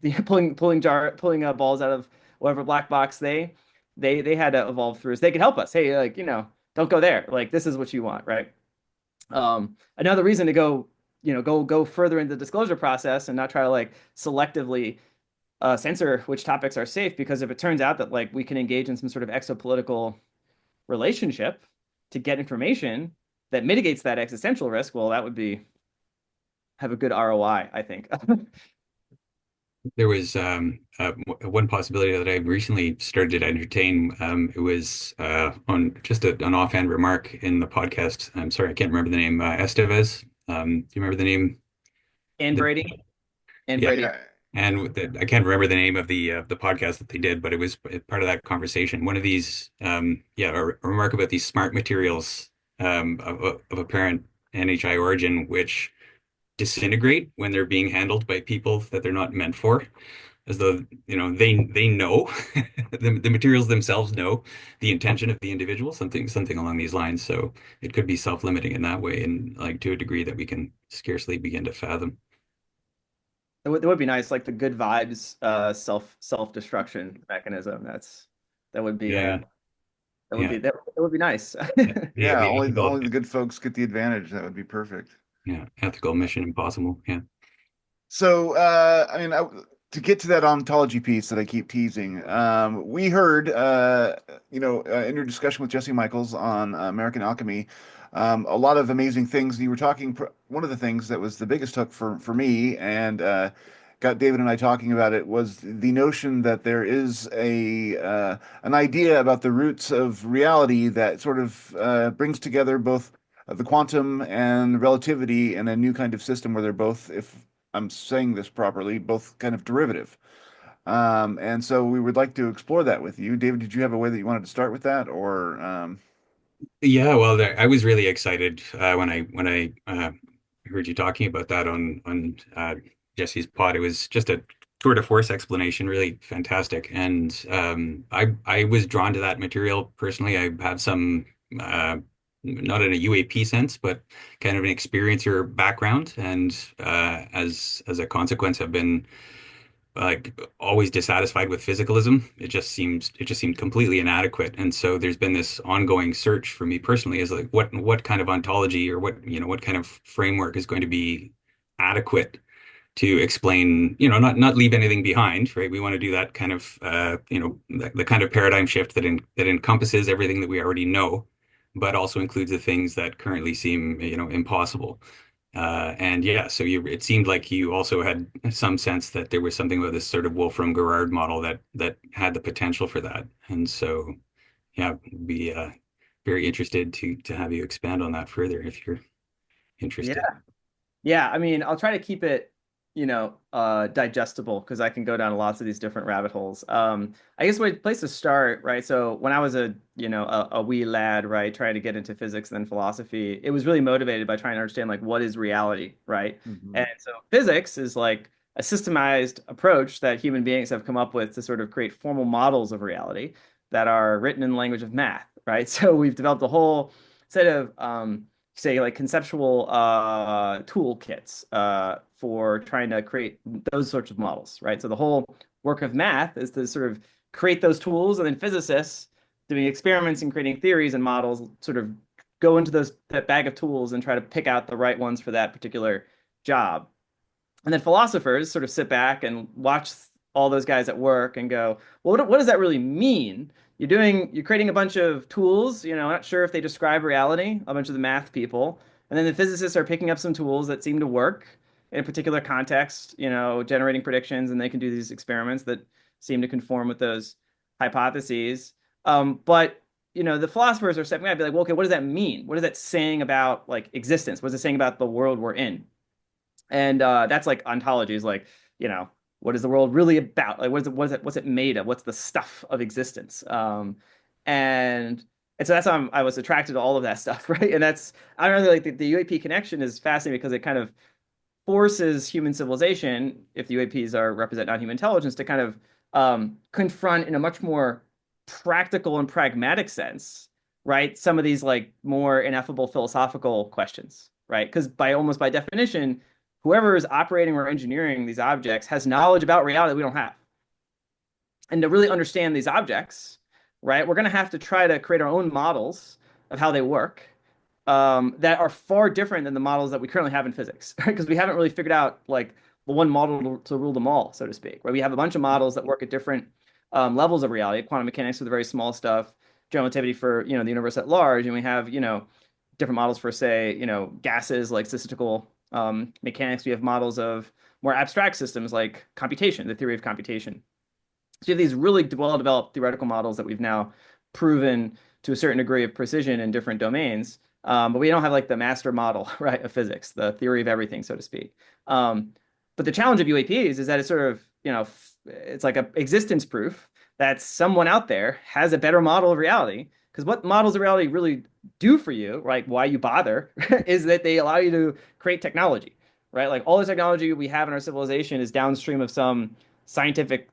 balls out of whatever black box they had to evolve through, so they could help us. Hey, like don't go there. Like this is what you want, right? Another reason to go further into the disclosure process and not try to like selectively censor which topics are safe, because if it turns out that like we can engage in some sort of exopolitical relationship to get information that mitigates that existential risk, well, that would have a good ROI, I think. There was one possibility that I recently started to entertain. It was on just an offhand remark in the podcast. I'm sorry, I can't remember the name. Estevez. Do you remember the name? And The, Brady and yeah, Brady. Yeah. and I can't remember the name of the podcast that they did, but it was part of that conversation. One of these, a remark about these smart materials of apparent NHI origin, which disintegrate when they're being handled by people that they're not meant for, as though they know the materials themselves know the intention of the individual, something along these lines. So it could be self-limiting in that way, and like to a degree that we can scarcely begin to fathom. It would be nice, like the good vibes self-destruction mechanism. That would be Yeah, yeah, that would be nice. Yeah, the only ethical, the good folks get the advantage. That would be perfect. yeah, ethical mission impossible. Yeah. So, to get to that ontology piece that I keep teasing, we heard, in your discussion with Jesse Michaels on American Alchemy, a lot of amazing things. You were talking, one of the things that was the biggest hook for me and got David and I talking about it was the notion that there is an idea about the roots of reality that sort of brings together both the quantum and relativity in a new kind of system where they're both, if I'm saying this properly, both kind of derivative. And so we would like to explore that with you. David, did you have a way that you wanted to start with that, or Yeah, well, I was really excited when I heard you talking about that on Jesse's pod. It was just a tour de force explanation, really fantastic. And I was drawn to that material personally. I have some not in a UAP sense, but kind of an experiencer background, and as a consequence, have been like always dissatisfied with physicalism. It just seemed completely inadequate. And so there's been this ongoing search for me personally as like what kind of ontology or what kind of framework is going to be adequate to explain, not leave anything behind, right? We want to do that kind of the kind of paradigm shift that encompasses everything that we already know, but also includes the things that currently seem, impossible. And yeah, so it seemed like you also had some sense that there was something about this sort of Wolfram Gerard model that had the potential for that. And so, yeah, be very interested to have you expand on that further if you're Yeah. interested. Yeah, I mean, I'll try to keep it, digestible, because I can go down lots of these different rabbit holes. I guess a place to start, right? So when I was a wee lad, right, trying to get into physics and then philosophy, it was really motivated by trying to understand like what is reality, right? Mhm. And so physics is like a systemized approach that human beings have come up with to sort of create formal models of reality that are written in the language of math, right? So we've developed a whole set of say like conceptual toolkits for trying to create those sorts of models, right? So the whole work of math is to sort of create those tools, and then physicists doing experiments and creating theories and models sort of go into that bag of tools and try to pick out the right ones for that particular job. And then philosophers sort of sit back and watch all those guys at work and go, well, what does that really mean? You're creating a bunch of tools, not sure if they describe reality, a bunch of the math people. And then the physicists are picking up some tools that seem to work in a particular context, generating predictions, and they can do these experiments that seem to conform with those hypotheses. But the philosophers are stepping back and be like, well, okay, what does that mean? What is that saying about like existence? What is it saying about the world we're in? And that's like ontology is like, what is the world really about? Like, what's it made of? What's the stuff of existence? And and so that's how I was attracted to all of that stuff, right? And I don't really like the UAP connection is fascinating because it kind of forces human civilization, if the UAPs represent non-human intelligence, to kind of confront in a much more practical and pragmatic sense, right, some of these like more ineffable philosophical questions, right? Because by definition, whoever is operating or engineering these objects has knowledge about reality that we don't have. And to really understand these objects, right, we're going to have to try to create our own models of how they work, that are far different than the models that we currently have in physics, right? Because we haven't really figured out like the one model to rule them all, so to speak, right? We have a bunch of models that work at different levels of reality, quantum mechanics for the very small stuff, general relativity for, the universe at large, and we have, different models for, say, gases like statistical mechanics. We have models of more abstract systems like computation, the theory of computation. So you have these really well-developed theoretical models that we've now proven to a certain degree of precision in different domains. But we don't have like the master model, right, of physics, the theory of everything, so to speak. But the challenge of UAPs is that it's sort of, it's like an existence proof that someone out there has a better model of reality. Because what models of reality really do for you, right, why you bother, is that they allow you to create technology, right? Like all the technology we have in our civilization is downstream of some scientific,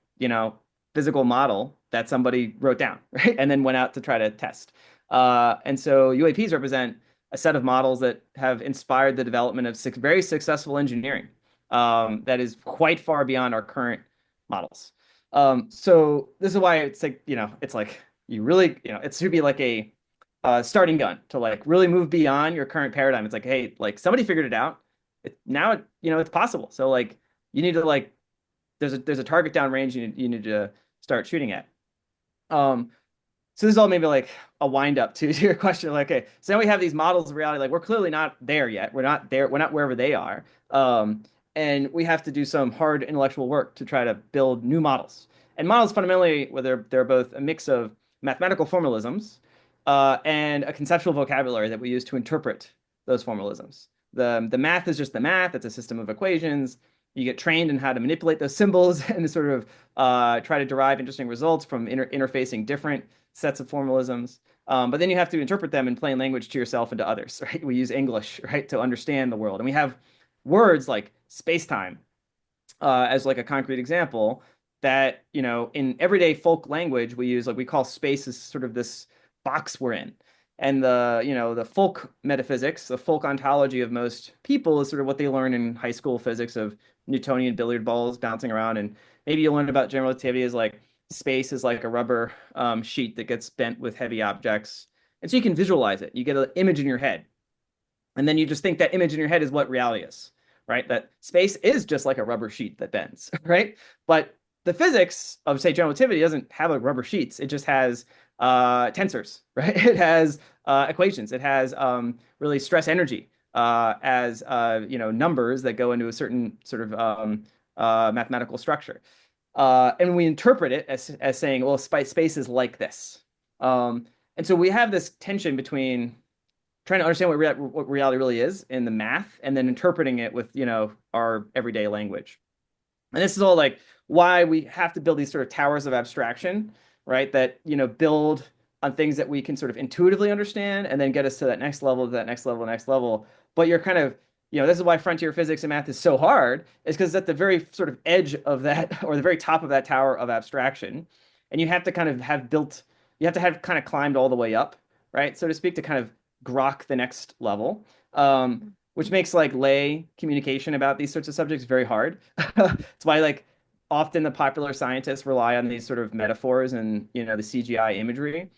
physical model that somebody wrote down, right, and then went out to try to test. And so UAPs represent a set of models that have inspired the development of very successful engineering, that is quite far beyond our current models. So this is why it's like, it's like you really, it should be like a starting gun to like really move beyond your current paradigm. It's like, hey, like somebody figured it out. Now, it's possible. So like you need to like, there's a target down range you need to start shooting at. So this is all maybe like a wind up to your question. Like, okay, so now we have these models of reality. Like, we're clearly not there yet. We're not there. We're not wherever they are. And we have to do some hard intellectual work to try to build new models. And models fundamentally, whether they're both a mix of mathematical formalisms and a conceptual vocabulary that we use to interpret those formalisms. The math is just the math. It's a system of equations. You get trained in how to manipulate those symbols and sort of try to derive interesting results from interfacing different sets of formalisms. But then you have to interpret them in plain language to yourself and to others, right? We use English, right, to understand the world. And we have words like space-time as like a concrete example that, in everyday folk language, we use, like, we call space as sort of this box we're in. And the folk metaphysics, the folk ontology of most people is sort of what they learn in high school physics of Newtonian billiard balls bouncing around. And maybe you learn about general relativity as like space is like a rubber sheet that gets bent with heavy objects. And so you can visualize it. You get an image in your head. And then you just think that image in your head is what reality is, right? That space is just like a rubber sheet that bends, right? But the physics of, say, general relativity doesn't have like rubber sheets. It just has tensors, right? It has equations. It has really stress energy as numbers that go into a certain sort of mathematical structure. And we interpret it as saying, well, space is like this. And so we have this tension between trying to understand what reality really is in the math and then interpreting it with, our everyday language. And this is all like why we have to build these sort of towers of abstraction, right? That, build on things that we can sort of intuitively understand and then get us to that next level, next level. But you're kind of, this is why frontier physics and math is so hard, is because at the very sort of edge of that, or the very top of that tower of abstraction. And you have to kind of you have to have kind of climbed all the way up, right? So to speak, to kind of grok the next level, which makes like lay communication about these sorts of subjects very hard. It's why like often the popular scientists rely on these sort of metaphors and, the CGI imagery.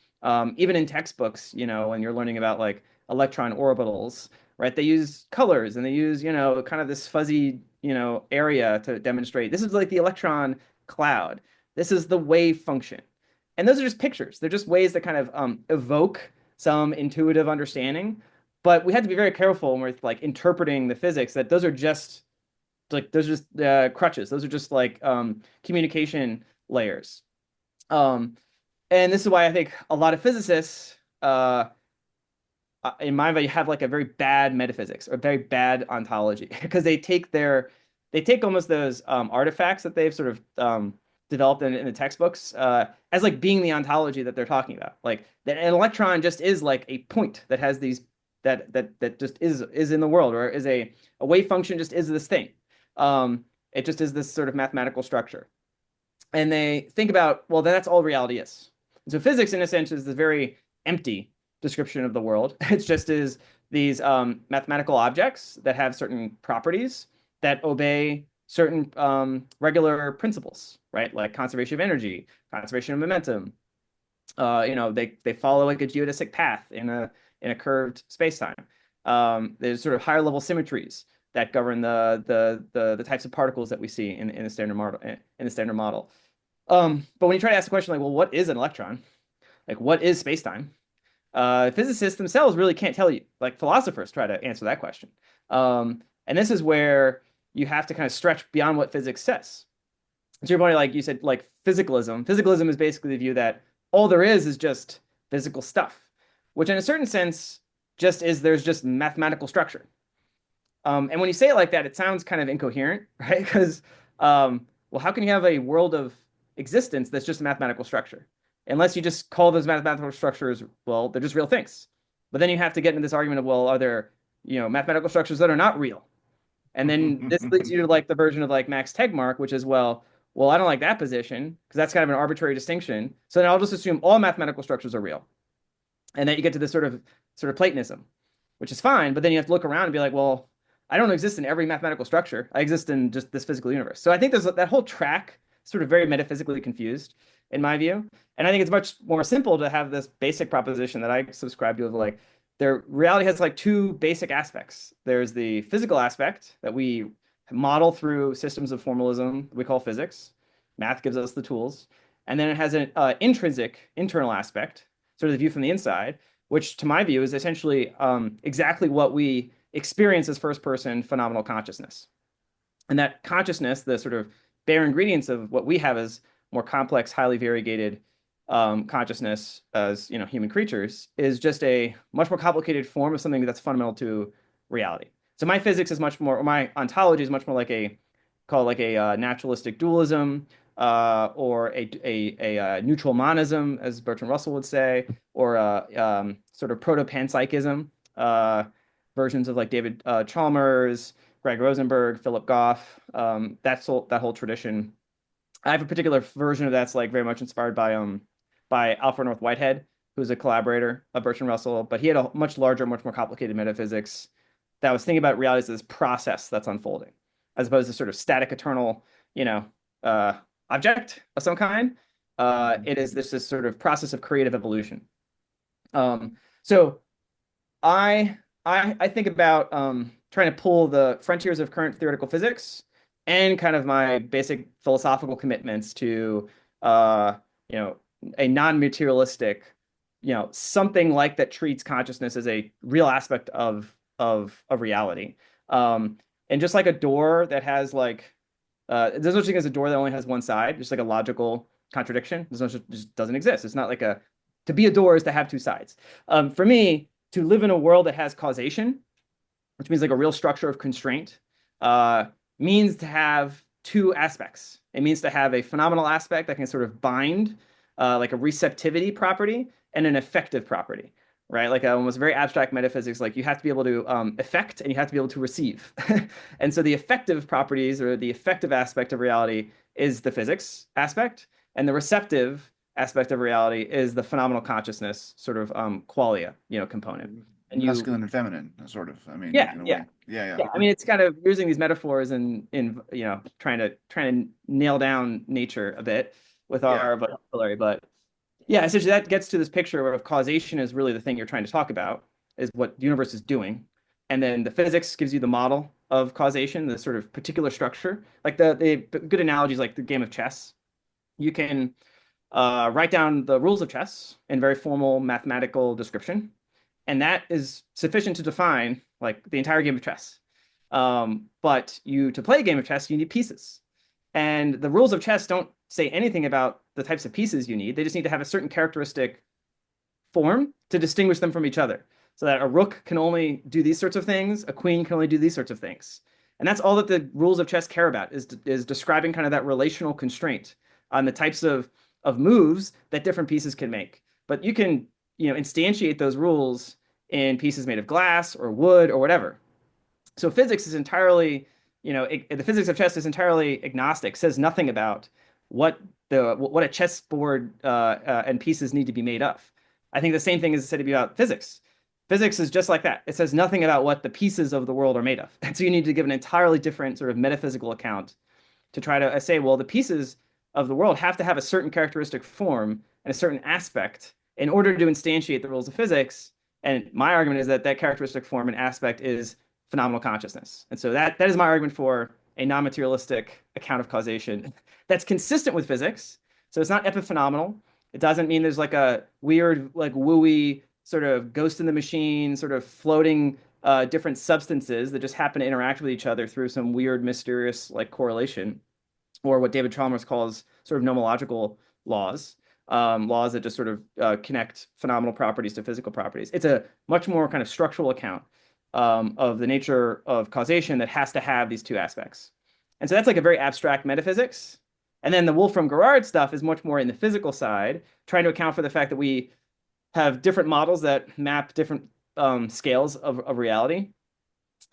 Even in textbooks, when you're learning about like electron orbitals, right? They use colors and they use, kind of this fuzzy, area to demonstrate this is like the electron cloud. This is the wave function. And those are just pictures. They're just ways that kind of evoke some intuitive understanding. But we have to be very careful when we're like interpreting the physics that those are just crutches. Those are just like communication layers. And this is why I think a lot of physicists, in my view, have like a very bad metaphysics or very bad ontology because they take almost those artifacts that they've sort of developed in the textbooks as like being the ontology that they're talking about. Like that an electron just is like a point that has these that just is in the world, or is a wave function just is this thing. It just is this sort of mathematical structure. And they think about, well, that's all reality is. And so physics, in a sense, is the very empty description of the world. It's just is these mathematical objects that have certain properties that obey certain regular principles, right? Like conservation of energy, conservation of momentum. They follow like a geodesic path in a curved spacetime. There's sort of higher level symmetries that govern the types of particles that we see in the standard model. But when you try to ask the question like, well, what is an electron? Like, what is spacetime? Physicists themselves really can't tell you. Like philosophers try to answer that question. And this is where you have to kind of stretch beyond what physics says. To your point, like you said, like physicalism. Physicalism is basically the view that all there is just physical stuff, which in a certain sense there's just mathematical structure. And when you say it like that, it sounds kind of incoherent, right? Because, well, how can you have a world of existence that's just a mathematical structure? Unless you just call those mathematical structures, well, they're just real things. But then you have to get into this argument of, well, are there, mathematical structures that are not real? And then this leads you to like the version of like Max Tegmark, which is, well, I don't like that position because that's kind of an arbitrary distinction. So then I'll just assume all mathematical structures are real. And then you get to this sort of Platonism, which is fine. But then you have to look around and be like, well, I don't exist in every mathematical structure. I exist in just this physical universe. So I think there's that whole track sort of very metaphysically confused in my view. And I think it's much more simple to have this basic proposition that I subscribe to of like, reality has like two basic aspects. There's the physical aspect that we model through systems of formalism we call physics. Math gives us the tools. And then it has an intrinsic, internal aspect, sort of the view from the inside, which to my view is essentially exactly what we experience as first-person phenomenal consciousness. And that consciousness, the sort of bare ingredients of what we have as more complex, highly variegated consciousness as human creatures, is just a much more complicated form of something that's fundamental to reality. So my physics is much more, or my ontology is much more like a naturalistic dualism, or a neutral monism, as Bertrand Russell would say, or a sort of proto-panpsychism, versions of like David Chalmers, Greg Rosenberg, Philip Goff, that whole tradition. I have a particular version of that's like very much inspired by Alfred North Whitehead, who's a collaborator of Bertrand Russell, but he had a much larger, much more complicated metaphysics that was thinking about reality as this process that's unfolding, as opposed to sort of static, eternal, object of some kind. It is this sort of process of creative evolution. So I think about trying to pull the frontiers of current theoretical physics and kind of my basic philosophical commitments to a non-materialistic, something like that treats consciousness as a real aspect of reality. And just like a door that has like there's no such thing as a door that only has one side, just like a logical contradiction. Just doesn't exist. It's not like to be a door is to have two sides. For me, to live in a world that has causation, which means like a real structure of constraint, means to have two aspects. It means to have a phenomenal aspect that can sort of bind, like a receptivity property and an effective property, right? Like almost very abstract metaphysics, like you have to be able to affect and you have to be able to receive. And so the effective properties or the effective aspect of reality is the physics aspect, and the receptive aspect of reality is the phenomenal consciousness sort of qualia, component. And masculine and feminine, sort of. I mean, yeah, in a yeah. way. Yeah. I mean, it's kind of using these metaphors in trying to nail down nature a bit with our vocabulary. But yeah, essentially that gets to this picture of causation is really the thing you're trying to talk about, is what the universe is doing. And then the physics gives you the model of causation, the sort of particular structure. Like the good analogies like the game of chess. You can write down the rules of chess in very formal mathematical description. And that is sufficient to define like the entire game of chess. But to play a game of chess, you need pieces. And the rules of chess don't say anything about the types of pieces you need. They just need to have a certain characteristic form to distinguish them from each other. So that a rook can only do these sorts of things, a queen can only do these sorts of things. And that's all that the rules of chess care about, is describing kind of that relational constraint on the types of moves that different pieces can make. But you can instantiate those rules in pieces made of glass or wood or whatever. So physics is entirely, the physics of chess is entirely agnostic, says nothing about what what a chessboard and pieces need to be made of. I think the same thing is said to be about physics. Physics is just like that. It says nothing about what the pieces of the world are made of. And so you need to give an entirely different sort of metaphysical account to try to say, well, the pieces of the world have to have a certain characteristic form and a certain aspect in order to instantiate the rules of physics. And my argument is that that characteristic form and aspect is phenomenal consciousness. And so that is my argument for a non-materialistic account of causation that's consistent with physics. So it's not epiphenomenal. It doesn't mean there's like a weird, like wooey sort of ghost in the machine, sort of floating different substances that just happen to interact with each other through some weird, mysterious like correlation, or what David Chalmers calls sort of nomological laws, laws that just sort of connect phenomenal properties to physical properties. It's a much more kind of structural account of the nature of causation that has to have these two aspects. And so that's like a very abstract metaphysics. And then the Wolfram-Garrard stuff is much more in the physical side, trying to account for the fact that we have different models that map different scales of reality.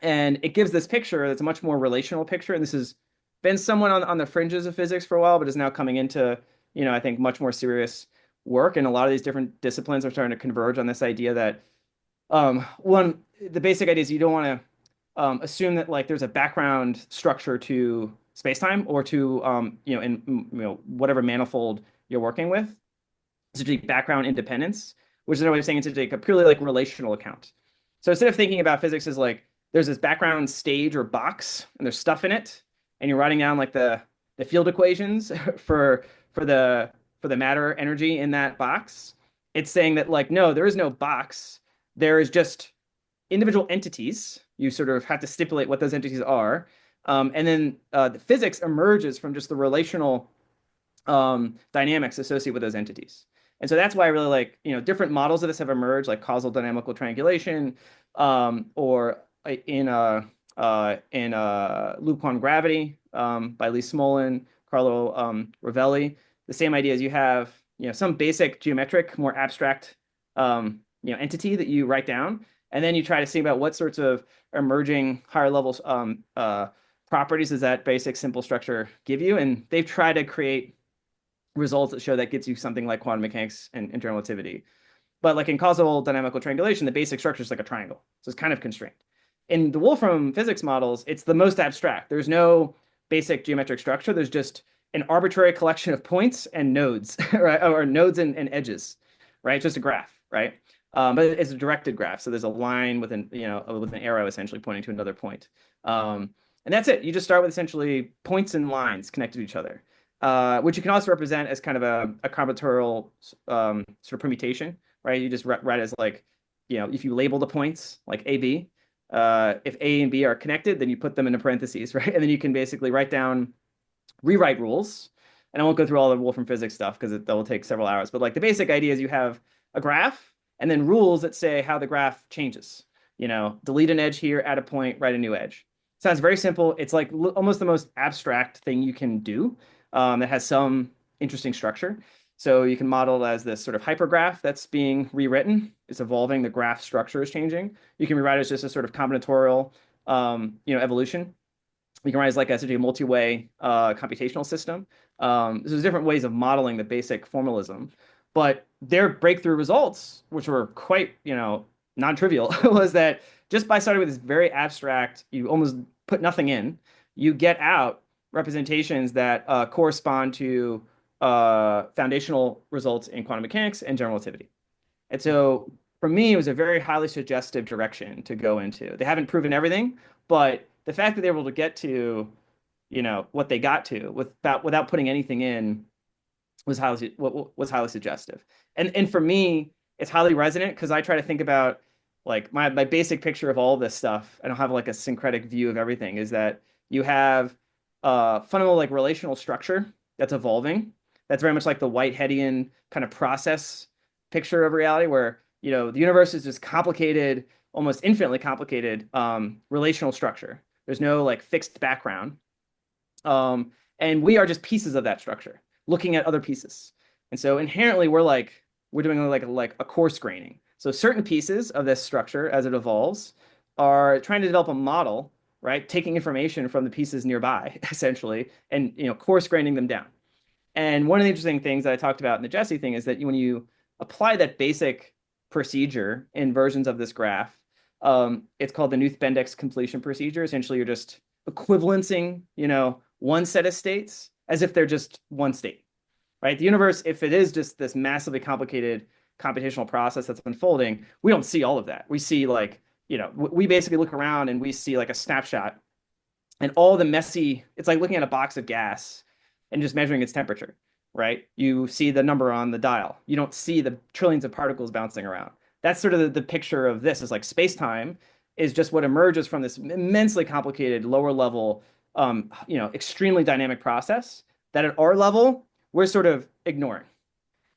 And it gives this picture that's a much more relational picture. And this has been somewhat on the fringes of physics for a while, but is now coming into, I think much more serious work. And a lot of these different disciplines are starting to converge on this idea that the basic idea is you don't want to assume that like there's a background structure to space-time or to whatever manifold you're working with. Essentially background independence, which is another way of saying it's a purely like relational account. So instead of thinking about physics as like there's this background stage or box and there's stuff in it, and you're writing down like the field equations for the matter energy in that box, it's saying that like no, there is no box. There is just individual entities. You sort of have to stipulate what those entities are. And then the physics emerges from just the relational dynamics associated with those entities. And so that's why I really like, different models of this have emerged, like causal dynamical triangulation, or in loop quantum gravity by Lee Smolin, Carlo Rovelli. The same idea is you have, some basic geometric, more abstract, entity that you write down, and then you try to see about what sorts of emerging higher levels properties does that basic simple structure give you. And they've tried to create results that show that gets you something like quantum mechanics and general relativity. But like in causal dynamical triangulation, the basic structure is like a triangle. So it's kind of constrained. In the Wolfram physics models, it's the most abstract. There's no basic geometric structure. There's just an arbitrary collection of points and nodes, right? Or nodes and edges, right? It's just a graph, right? But it's a directed graph. So there's a line with an arrow essentially pointing to another point. And that's it. You just start with essentially points and lines connected to each other, which you can also represent as kind of a combinatorial sort of permutation, right? You just write as like, if you label the points like A, B, if A and B are connected, then you put them into parentheses, right? And then you can basically rewrite rules. And I won't go through all the Wolfram physics stuff because that will take several hours. But like the basic idea is you have a graph and then rules that say how the graph changes. Delete an edge here, add a point, write a new edge. Sounds very simple. It's like almost the most abstract thing you can do that has some interesting structure. So you can model it as this sort of hypergraph that's being rewritten. It's evolving. The graph structure is changing. You can rewrite it as just a sort of combinatorial, evolution. You can write it as like a multi-way computational system. So there's different ways of modeling the basic formalism. But their breakthrough results, which were quite, non-trivial, was that just by starting with this very abstract, you almost put nothing in, you get out representations that correspond to foundational results in quantum mechanics and general relativity. And so for me, it was a very highly suggestive direction to go into. They haven't proven everything, but the fact that they were able to get to, what they got to without putting anything in was highly suggestive. And for me, it's highly resonant because I try to think about like my basic picture of all this stuff. I don't have like a syncretic view of everything, is that you have fundamental like relational structure that's evolving. That's very much like the Whiteheadian kind of process picture of reality where, the universe is just complicated, almost infinitely complicated relational structure. There's no like fixed background. And we are just pieces of that structure looking at other pieces. And so inherently we're doing like a coarse graining. So certain pieces of this structure as it evolves are trying to develop a model, right? Taking information from the pieces nearby essentially and, coarse graining them down. And one of the interesting things that I talked about in the Jesse thing is that when you apply that basic procedure in versions of this graph, it's called the Knuth-Bendix completion procedure. Essentially, you're just equivalencing, one set of states as if they're just one state, right? The universe, if it is just this massively complicated computational process that's unfolding, we don't see all of that. We see we basically look around and we see like a snapshot and all the messy, it's like looking at a box of gas and just measuring its temperature, right? You see the number on the dial. You don't see the trillions of particles bouncing around. That's sort of the picture of this is like space-time is just what emerges from this immensely complicated lower level, extremely dynamic process that at our level, we're sort of ignoring.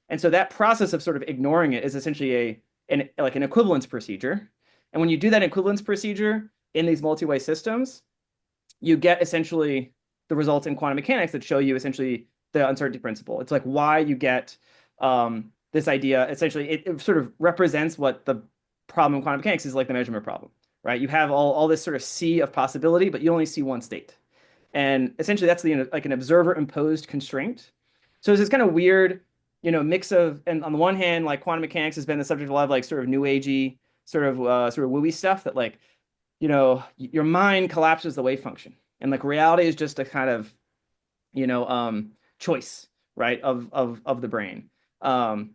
And so that process of sort of ignoring it is essentially an equivalence procedure. And when you do that equivalence procedure in these multi-way systems, you get essentially the results in quantum mechanics that show you essentially the uncertainty principle. It's like why you get this idea. Essentially, it sort of represents what the problem in quantum mechanics is like the measurement problem, right? You have all this sort of sea of possibility, but you only see one state. And essentially, that's like an observer imposed constraint. So there's this kind of weird, mix of, and on the one hand, like quantum mechanics has been the subject of a lot of like sort of new agey, sort of wooey stuff that like, your mind collapses the wave function, and like reality is just a kind of, choice, right, of the brain. And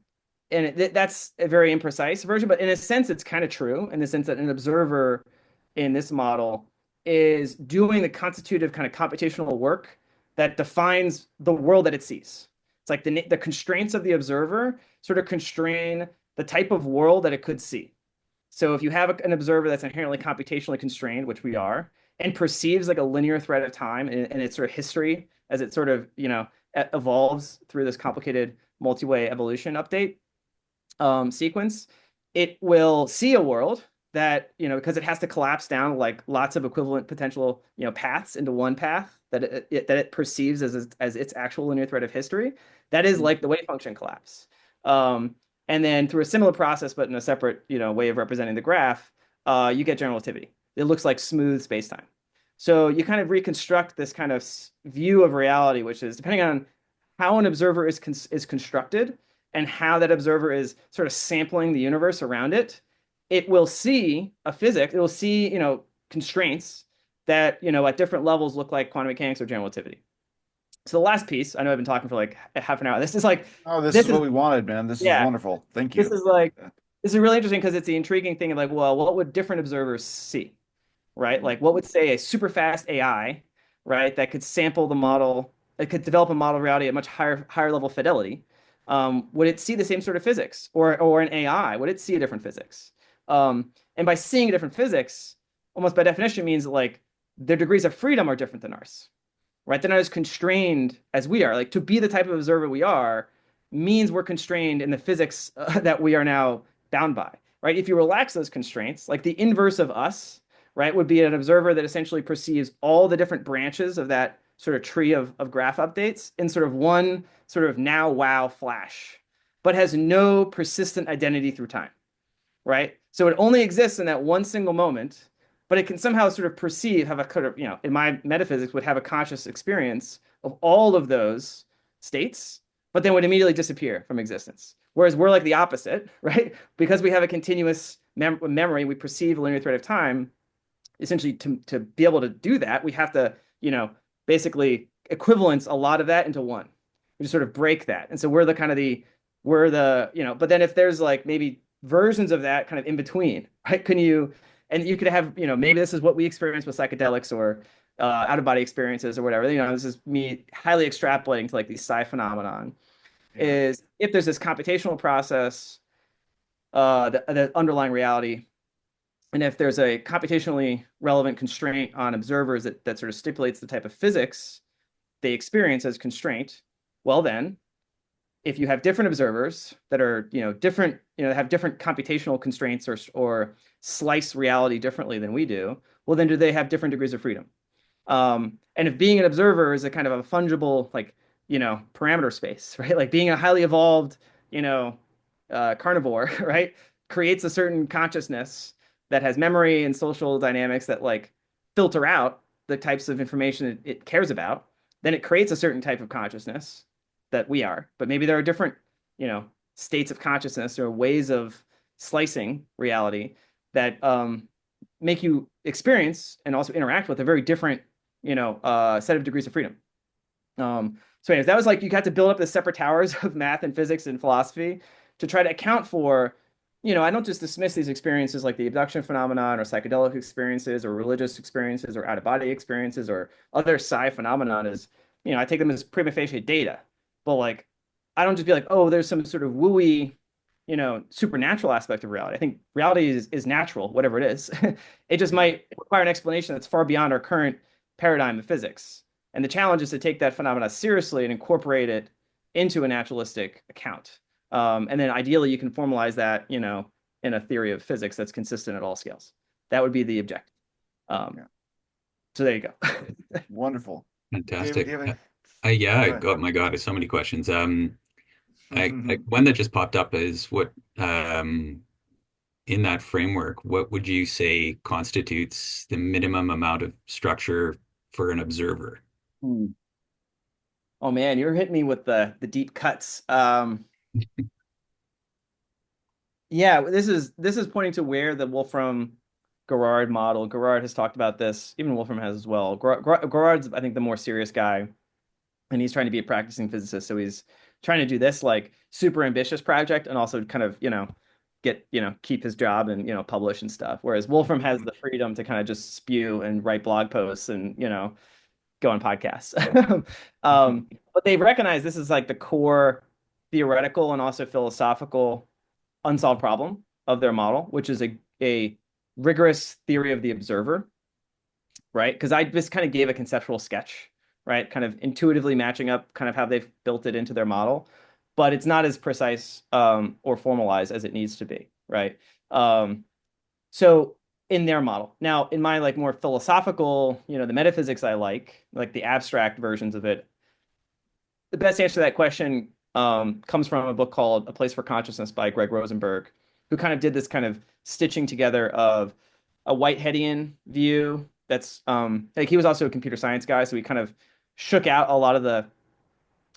that's a very imprecise version, but in a sense, it's kind of true in the sense that an observer in this model is doing the constitutive kind of computational work that defines the world that it sees. It's like the constraints of the observer sort of constrain the type of world that it could see. So if you have an observer that's inherently computationally constrained, which we are, and perceives like a linear thread of time and its sort of history as it sort of, evolves through this complicated multi-way evolution update sequence, it will see a world that, because it has to collapse down like lots of equivalent potential, paths into one path that it perceives as its actual linear thread of history. That is like the wave function collapse. And then through a similar process, but in a separate, way of representing the graph, you get general relativity. It looks like smooth spacetime. So you kind of reconstruct this kind of view of reality, which is depending on how an observer is constructed and how that observer is sort of sampling the universe around it, it will see a physics, it will see, constraints that, at different levels look like quantum mechanics or general relativity. So the last piece, I know I've been talking for like half an hour. This is like, oh, this is what we wanted, man. This is wonderful. Thank you. This is really interesting because it's the intriguing thing of like, well, what would different observers see, right? Like what would say a super fast AI, right, that could sample the model, it could develop a model of reality at much higher level fidelity. Would it see the same sort of physics, or an AI? Would it see a different physics? And by seeing a different physics, almost by definition means like their degrees of freedom are different than ours, right? They're not as constrained as we are. Like to be the type of observer we are means we're constrained in the physics that we are now bound by, right? If you relax those constraints, like the inverse of us, right, would be an observer that essentially perceives all the different branches of that sort of tree of graph updates in sort of one sort of now wow flash, but has no persistent identity through time, right? So it only exists in that one single moment, but it can somehow sort of perceive, have a kind of, in my metaphysics, would have a conscious experience of all of those states, but then would immediately disappear from existence. Whereas we're like the opposite, right? Because we have a continuous memory, we perceive a linear thread of time. Essentially, to be able to do that, we have to, basically equivalence a lot of that into one. We just sort of break that. And so we're but then if there's like maybe versions of that kind of in between, right? And you could have, maybe this is what we experience with psychedelics or out of body experiences or whatever. This is me highly extrapolating to like these psi phenomenon. Yeah. Is if there's this computational process, the underlying reality, and if there's a computationally relevant constraint on observers that sort of stipulates the type of physics they experience as constraint, well then, if you have different observers that are, different, have different computational constraints or slice reality differently than we do, well then do they have different degrees of freedom? And if being an observer is a kind of a fungible, like, parameter space, right? Like being a highly evolved, carnivore, right, creates a certain consciousness that has memory and social dynamics that like filter out the types of information it cares about, then it creates a certain type of consciousness. that we are, but maybe there are different, states of consciousness or ways of slicing reality that make you experience and also interact with a very different, set of degrees of freedom. So anyways, that was like you got to build up the separate towers of math and physics and philosophy to try to account for, I don't just dismiss these experiences like the abduction phenomenon or psychedelic experiences or religious experiences or out-of-body experiences or other psi phenomenon as, I take them as prima facie data. But like, I don't just be like, oh, there's some sort of wooey, supernatural aspect of reality. I think reality is natural, whatever it is. It just might require an explanation that's far beyond our current paradigm of physics. And the challenge is to take that phenomena seriously and incorporate it into a naturalistic account. And then ideally you can formalize that, in a theory of physics that's consistent at all scales. That would be the objective. So there you go. Wonderful. Fantastic. David, Yeah, go ahead. oh my God, there's so many questions. One that just popped up is what, in that framework, what would you say constitutes the minimum amount of structure for an observer? Oh man, you're hitting me with the deep cuts. Yeah, this is pointing to where the Wolfram Gerard model. Gerard has talked about this. Even Wolfram has as well. Gerard's, I think, the more serious guy, and he's trying to be a practicing physicist. So he's trying to do this like super ambitious project and also kind of, get, keep his job and, publish and stuff. Whereas Wolfram has the freedom to kind of just spew and write blog posts and, go on podcasts. But they recognize this is like the core theoretical and also philosophical unsolved problem of their model, which is a rigorous theory of the observer, right? Because I just kind of gave a conceptual sketch, right? Kind of intuitively matching up kind of how they've built it into their model, but it's not as precise or formalized as it needs to be, right? So in their model. Now, in my like more philosophical, the metaphysics I like the abstract versions of it, the best answer to that question comes from a book called A Place for Consciousness by Greg Rosenberg, who kind of did this kind of stitching together of a Whiteheadian view that's like he was also a computer science guy, so he kind of shook out a lot of the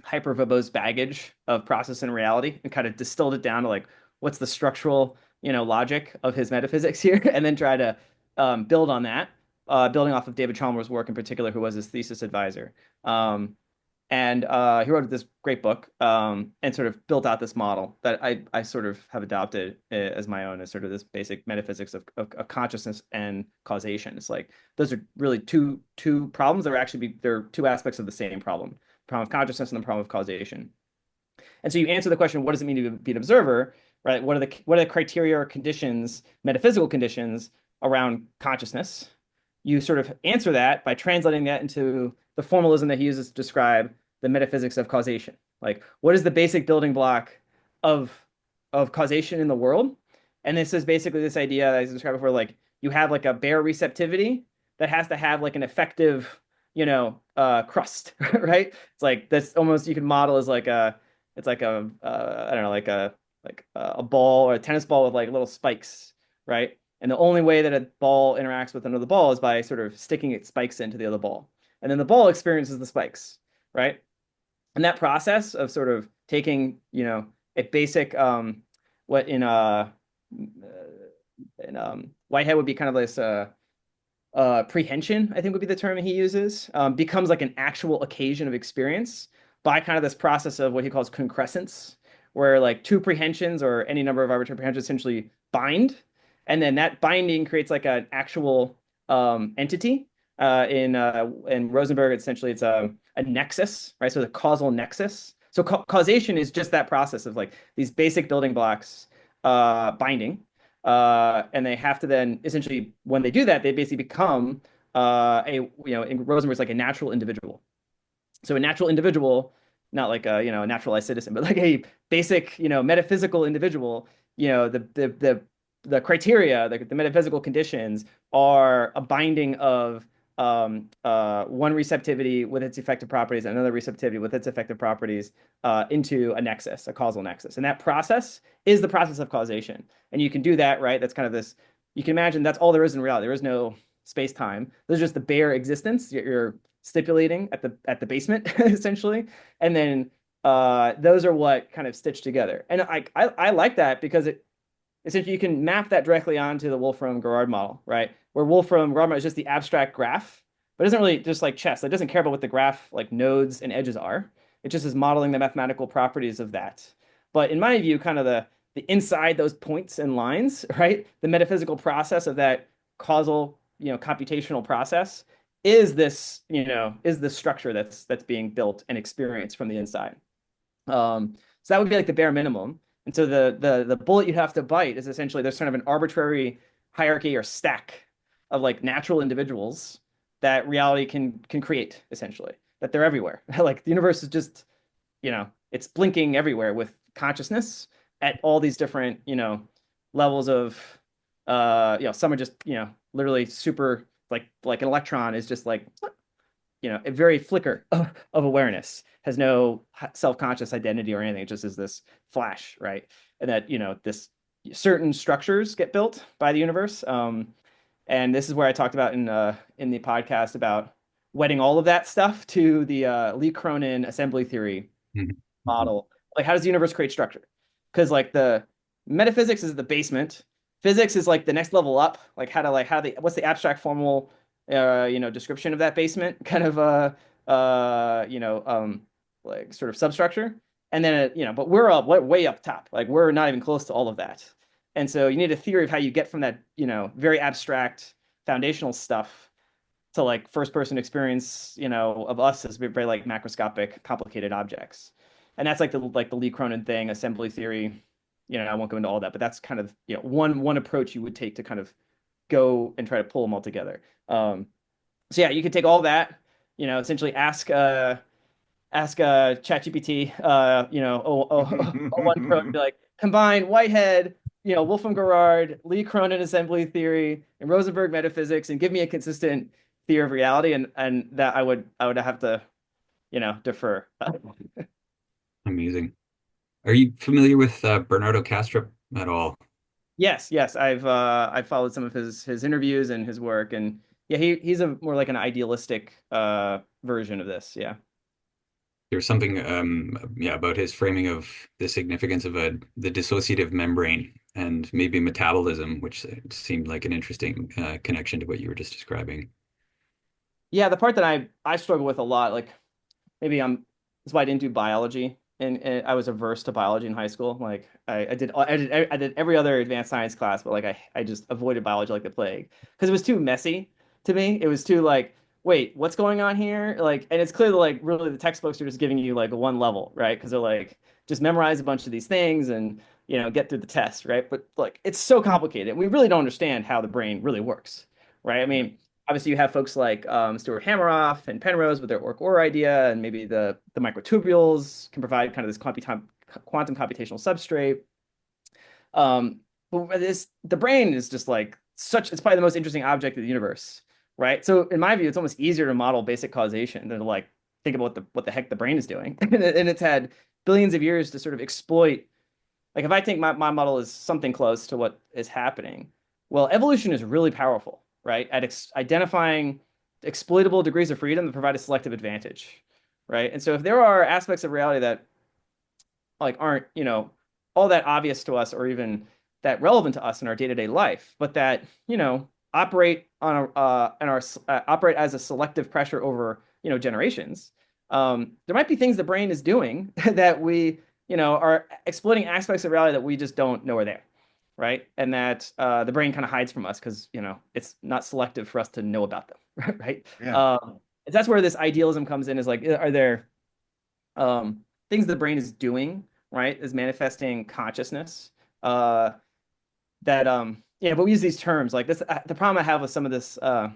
hyper-verbose baggage of process and reality and kind of distilled it down to like what's the structural, logic of his metaphysics here, and then try to build on that, building off of David Chalmers' work in particular, who was his thesis advisor. And he wrote this great book and sort of built out this model that I sort of have adopted as my own, as sort of this basic metaphysics of consciousness and causation. It's like those are really two problems that are actually they're two aspects of the same problem of consciousness and the problem of causation. And so you answer the question, what does it mean to be an observer, right? What are the criteria or conditions, metaphysical conditions around consciousness? You sort of answer that by translating that into the formalism that he uses to describe the metaphysics of causation. Like, what is the basic building block of causation in the world? And this is basically this idea that I described before, like you have like a bare receptivity that has to have like an effective, crust, right? It's like that's almost you can model as like I don't know, like a ball or a tennis ball with like little spikes, right? And the only way that a ball interacts with another ball is by sort of sticking its spikes into the other ball. And then the ball experiences the spikes, right? And that process of sort of taking, a basic, what in Whitehead would be kind of this prehension, I think would be the term he uses, becomes like an actual occasion of experience by kind of this process of what he calls concrescence, where like two prehensions or any number of arbitrary prehensions essentially bind. And then that binding creates like an actual entity. In Rosenberg, essentially it's a nexus, right? So the causal nexus. So causation is just that process of like these basic building blocks binding. And they have to then essentially, when they do that, they basically become in Rosenberg's like a natural individual. So a natural individual, not like a, a naturalized citizen, but like a basic, metaphysical individual, the criteria, the metaphysical conditions are a binding of one receptivity with its effective properties and another receptivity with its effective properties into a nexus, a causal nexus. And that process is the process of causation. And you can do that, right? That's kind of this, you can imagine that's all there is in reality. There is no space-time. There's just the bare existence you're stipulating at the basement, essentially. And then those are what kind of stitch together. And I like that because it essentially you can map that directly onto the Wolfram-Garrard model, right? Where Wolfram-Garrard model is just the abstract graph, but it doesn't really just like chess. It doesn't care about what the graph like nodes and edges are. It just is modeling the mathematical properties of that. But in my view, kind of the inside those points and lines, right? The metaphysical process of that causal, computational process is this, is the structure that's being built and experienced from the inside. So that would be like the bare minimum. And so the bullet you have to bite is essentially there's kind of an arbitrary hierarchy or stack of like natural individuals that reality can create, essentially, that they're everywhere. Like the universe is just, it's blinking everywhere with consciousness at all these different, levels of some are just, literally super like an electron is just like a very flicker of awareness, has no self-conscious identity or anything. It just is this flash, right? And that, this certain structures get built by the universe. And this is where I talked about in the podcast about wedding all of that stuff to the Lee Cronin assembly theory model. Like, how does the universe create structure? Because like the metaphysics is the basement. Physics is like the next level up. Like what's the abstract formal description of that basement kind of like sort of substructure. And then but we're way up top. Like we're not even close to all of that. And so you need a theory of how you get from that, very abstract foundational stuff to like first person experience, of us as very like macroscopic complicated objects. And that's like the Lee Cronin thing, assembly theory. I won't go into all that, but that's kind of, one approach you would take to kind of go and try to pull them all together. So yeah, you could take all that, essentially ask ChatGPT, one Pro and be like, combine Whitehead, Wolfram Garrard, Lee Cronin assembly theory, and Rosenberg metaphysics, and give me a consistent theory of reality, and that I would have to, defer. Amazing. Are you familiar with Bernardo Kastrup at all? Yes, I've followed some of his interviews and his work, and yeah, he's a more like an idealistic version of this. Yeah. There's something about his framing of the significance of the dissociative membrane and maybe metabolism, which seemed like an interesting connection to what you were just describing. Yeah, the part that I struggle with a lot, like maybe that's why I didn't do biology, and I was averse to biology in high school. Like I did every other advanced science class, but like I just avoided biology like the plague because it was too messy to me. It was too like, wait, what's going on here? Like, and it's clear that like really the textbooks are just giving you like one level, right? Because they're like just memorize a bunch of these things and get through the test, right? But like it's so complicated. We really don't understand how the brain really works, right? I mean, obviously you have folks like Stuart Hameroff and Penrose with their ORC-OR idea, and maybe the microtubules can provide kind of this quantum computational substrate. But the brain is just like it's probably the most interesting object of the universe, right? So in my view, it's almost easier to model basic causation than to like think about what the heck the brain is doing. And it's had billions of years to sort of exploit. Like if I think my model is something close to what is happening, well, evolution is really powerful, right? At identifying exploitable degrees of freedom that provide a selective advantage, right? And so if there are aspects of reality that like aren't, all that obvious to us or even that relevant to us in our day-to-day life, but that, operate on operate as a selective pressure over, generations, there might be things the brain is doing that we, are exploiting aspects of reality that we just don't know are there, right? And that the brain kind of hides from us because it's not selective for us to know about them, right? Yeah. That's where this idealism comes in. Is like, are there things the brain is doing, right? Is manifesting consciousness that but we use these terms like this. The problem I have with some of this, some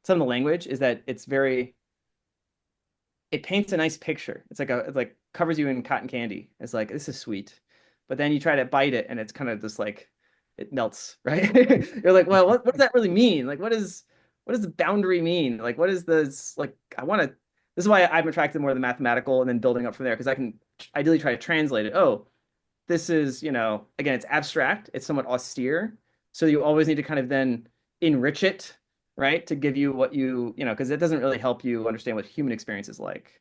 of the language is that it paints a nice picture. It's like covers you in cotton candy. It's like, this is sweet. But then you try to bite it and it's kind of just like, it melts, right? You're like, well, what does that really mean? Like, what does the boundary mean? Like, what is this? Like, this is why I'm attracted more to the mathematical and then building up from there, because I can ideally try to translate it. Oh, this is, again, it's abstract. It's somewhat austere. So you always need to kind of then enrich it, right? To give you what because it doesn't really help you understand what human experience is like.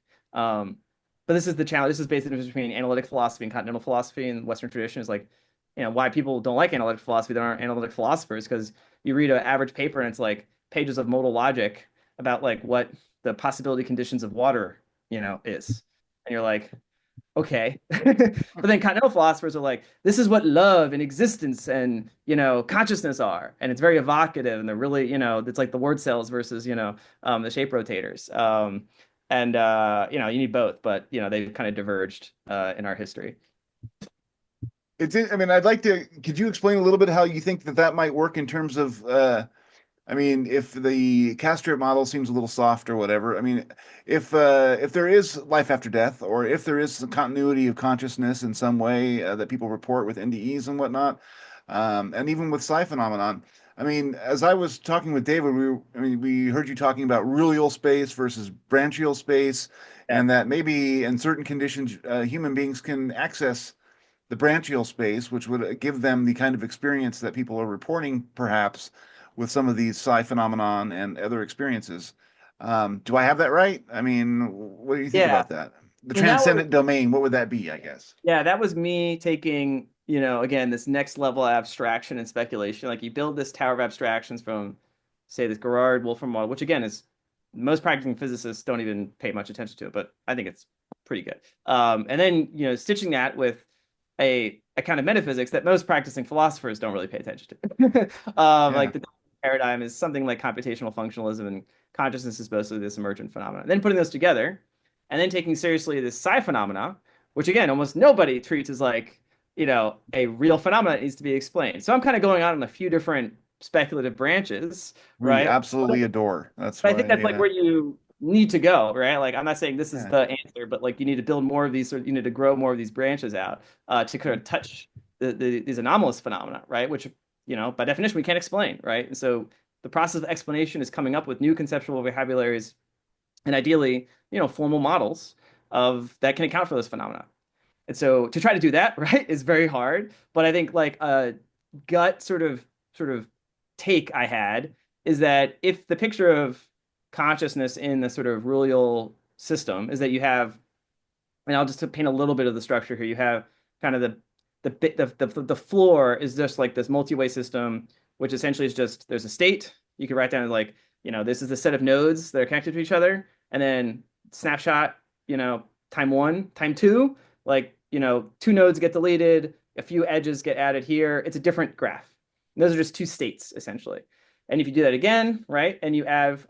but this is the challenge. This is basically the difference between analytic philosophy and continental philosophy and Western tradition is like, why people don't like analytic philosophy that aren't analytic philosophers, because you read an average paper and it's like pages of modal logic about like what the possibility conditions of water, is. And you're like, okay. But then continental philosophers are like, this is what love and existence and, consciousness are. And it's very evocative and they're really, it's like the word cells versus, the shape rotators. You need both, but, they've kind of diverged in our history. I mean, could you explain a little bit how you think that might work in terms of, I mean, if the castrate model seems a little soft or whatever, I mean, if there is life after death, or if there is some continuity of consciousness in some way that people report with NDEs and whatnot, and even with psi phenomenon, I mean, as I was talking with David, we heard you talking about rulual space versus branchial space, Yeah. and that maybe in certain conditions, human beings can access the branchial space, which would give them the kind of experience that people are reporting, perhaps, with some of these psi phenomenon and other experiences. Do I have that right? I mean, what do you think Yeah. about that? The I mean, that was, transcendent domain, what would that be, I guess? yeah, that was me taking, again, this next level of abstraction and speculation. Like you build this tower of abstractions from, say, this Gerard-Wolfram model, which again is most practicing physicists don't even pay much attention to it, but I think it's pretty good. And then, stitching that with a kind of metaphysics that most practicing philosophers don't really pay attention to. Like the paradigm is something like computational functionalism, and consciousness is mostly this emergent phenomenon. Then putting those together, and then taking seriously this psi phenomena, which again, almost nobody treats as like, a real phenomenon that needs to be explained. So I'm kind of going on in a few different speculative branches, We right? absolutely adore. That's But I why, think that's like yeah. where you need to go, right? Like I'm not saying this is the answer, but like you need to build more of these, or you need to grow more of these branches out to kind of touch these anomalous phenomena, right? Which, by definition we can't explain, right? And so the process of explanation is coming up with new conceptual vocabularies and ideally, formal models of that can account for those phenomena. And so to try to do that, right, is very hard. But I think like a gut sort of take I had is that if the picture of consciousness in the sort of rulual system is that you have, and I'll just paint a little bit of the structure here. You have kind of the floor is just like this multi-way system, which essentially is just there's a state. You can write down like, this is the set of nodes that are connected to each other, and then snapshot, time one, time two, like, two nodes get deleted, a few edges get added here. It's a different graph. And those are just two states essentially. And if you do that again, right, and you have,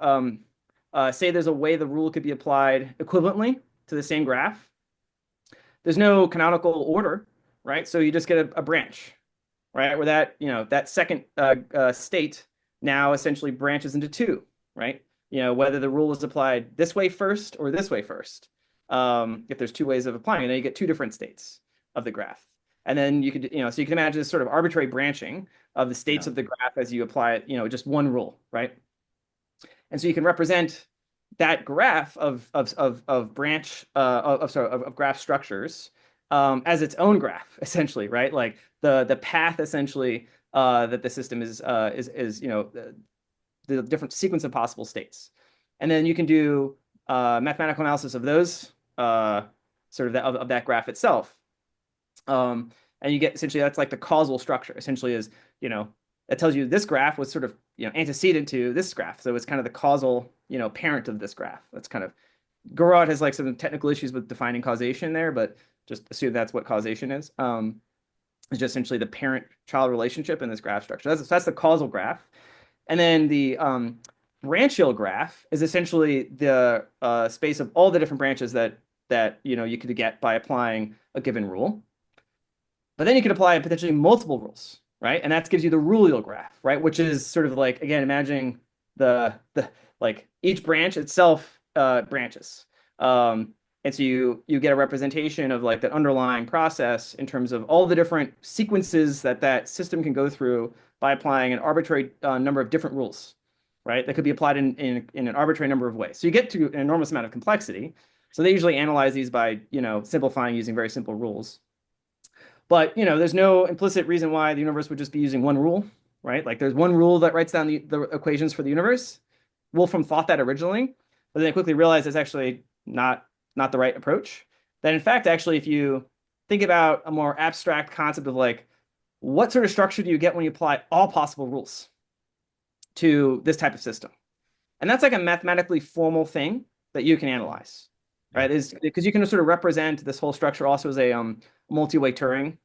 say there's a way the rule could be applied equivalently to the same graph, there's no canonical order, right? So you just get a branch, right? Where that, that second state now essentially branches into two, right? Whether the rule is applied this way first or this way first. If there's two ways of applying it, then you get two different states of the graph. And then you could, so you can imagine this sort of arbitrary branching of the states of the graph as you apply it, just one rule, right? And so you can represent that graph of graph structures as its own graph, essentially, right? Like the path essentially that the system is the different sequence of possible states. And then you can do mathematical analysis of those sort of that graph itself. And you get essentially that's like the causal structure. Essentially, is it tells you this graph was sort of antecedent to this graph, so it's kind of the causal parent of this graph. That's kind of Gouraud has like some technical issues with defining causation there, but just assume that's what causation is. It's just essentially the parent-child relationship in this graph structure. That's the causal graph, and then the branchial graph is essentially the space of all the different branches that you could get by applying a given rule. But then you could apply potentially multiple rules, right? And that gives you the rulual graph, right? Which is sort of like, again, imagining the like each branch itself branches. And so you get a representation of like that underlying process in terms of all the different sequences that system can go through by applying an arbitrary number of different rules, right? That could be applied in an arbitrary number of ways. So you get to an enormous amount of complexity. So they usually analyze these by, simplifying using very simple rules. But, there's no implicit reason why the universe would just be using one rule, right? Like there's one rule that writes down the equations for the universe. Wolfram thought that originally, but then they quickly realized it's actually not the right approach. that in fact, actually, if you think about a more abstract concept of like, what sort of structure do you get when you apply all possible rules to this type of system? And that's like a mathematically formal thing that you can analyze, right? Is because you can sort of represent this whole structure also as a multi-way Turing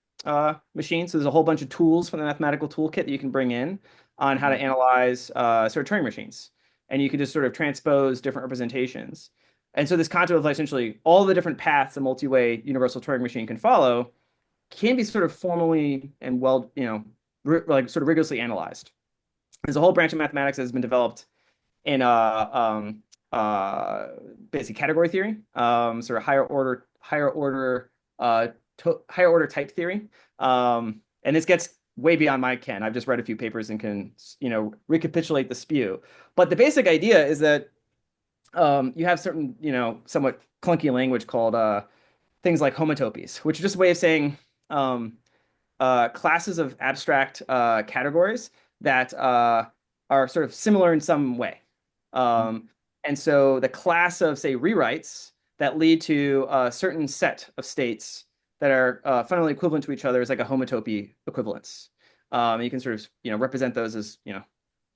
machine. So there's a whole bunch of tools from the mathematical toolkit that you can bring in on how to analyze sort of Turing machines. And you can just sort of transpose different representations. And so this concept of like essentially all the different paths a multi-way universal Turing machine can follow can be sort of formally and well, like sort of rigorously analyzed. There's a whole branch of mathematics that has been developed in basic category theory, sort of higher order type theory. And this gets way beyond my ken. I've just read a few papers and can, recapitulate the spew. But the basic idea is that you have certain, somewhat clunky language called things like homotopies, which is just a way of saying classes of abstract categories that are sort of similar in some way. And so the class of, say, rewrites that lead to a certain set of states that are fundamentally equivalent to each other is like a homotopy equivalence. You can sort of, represent those as,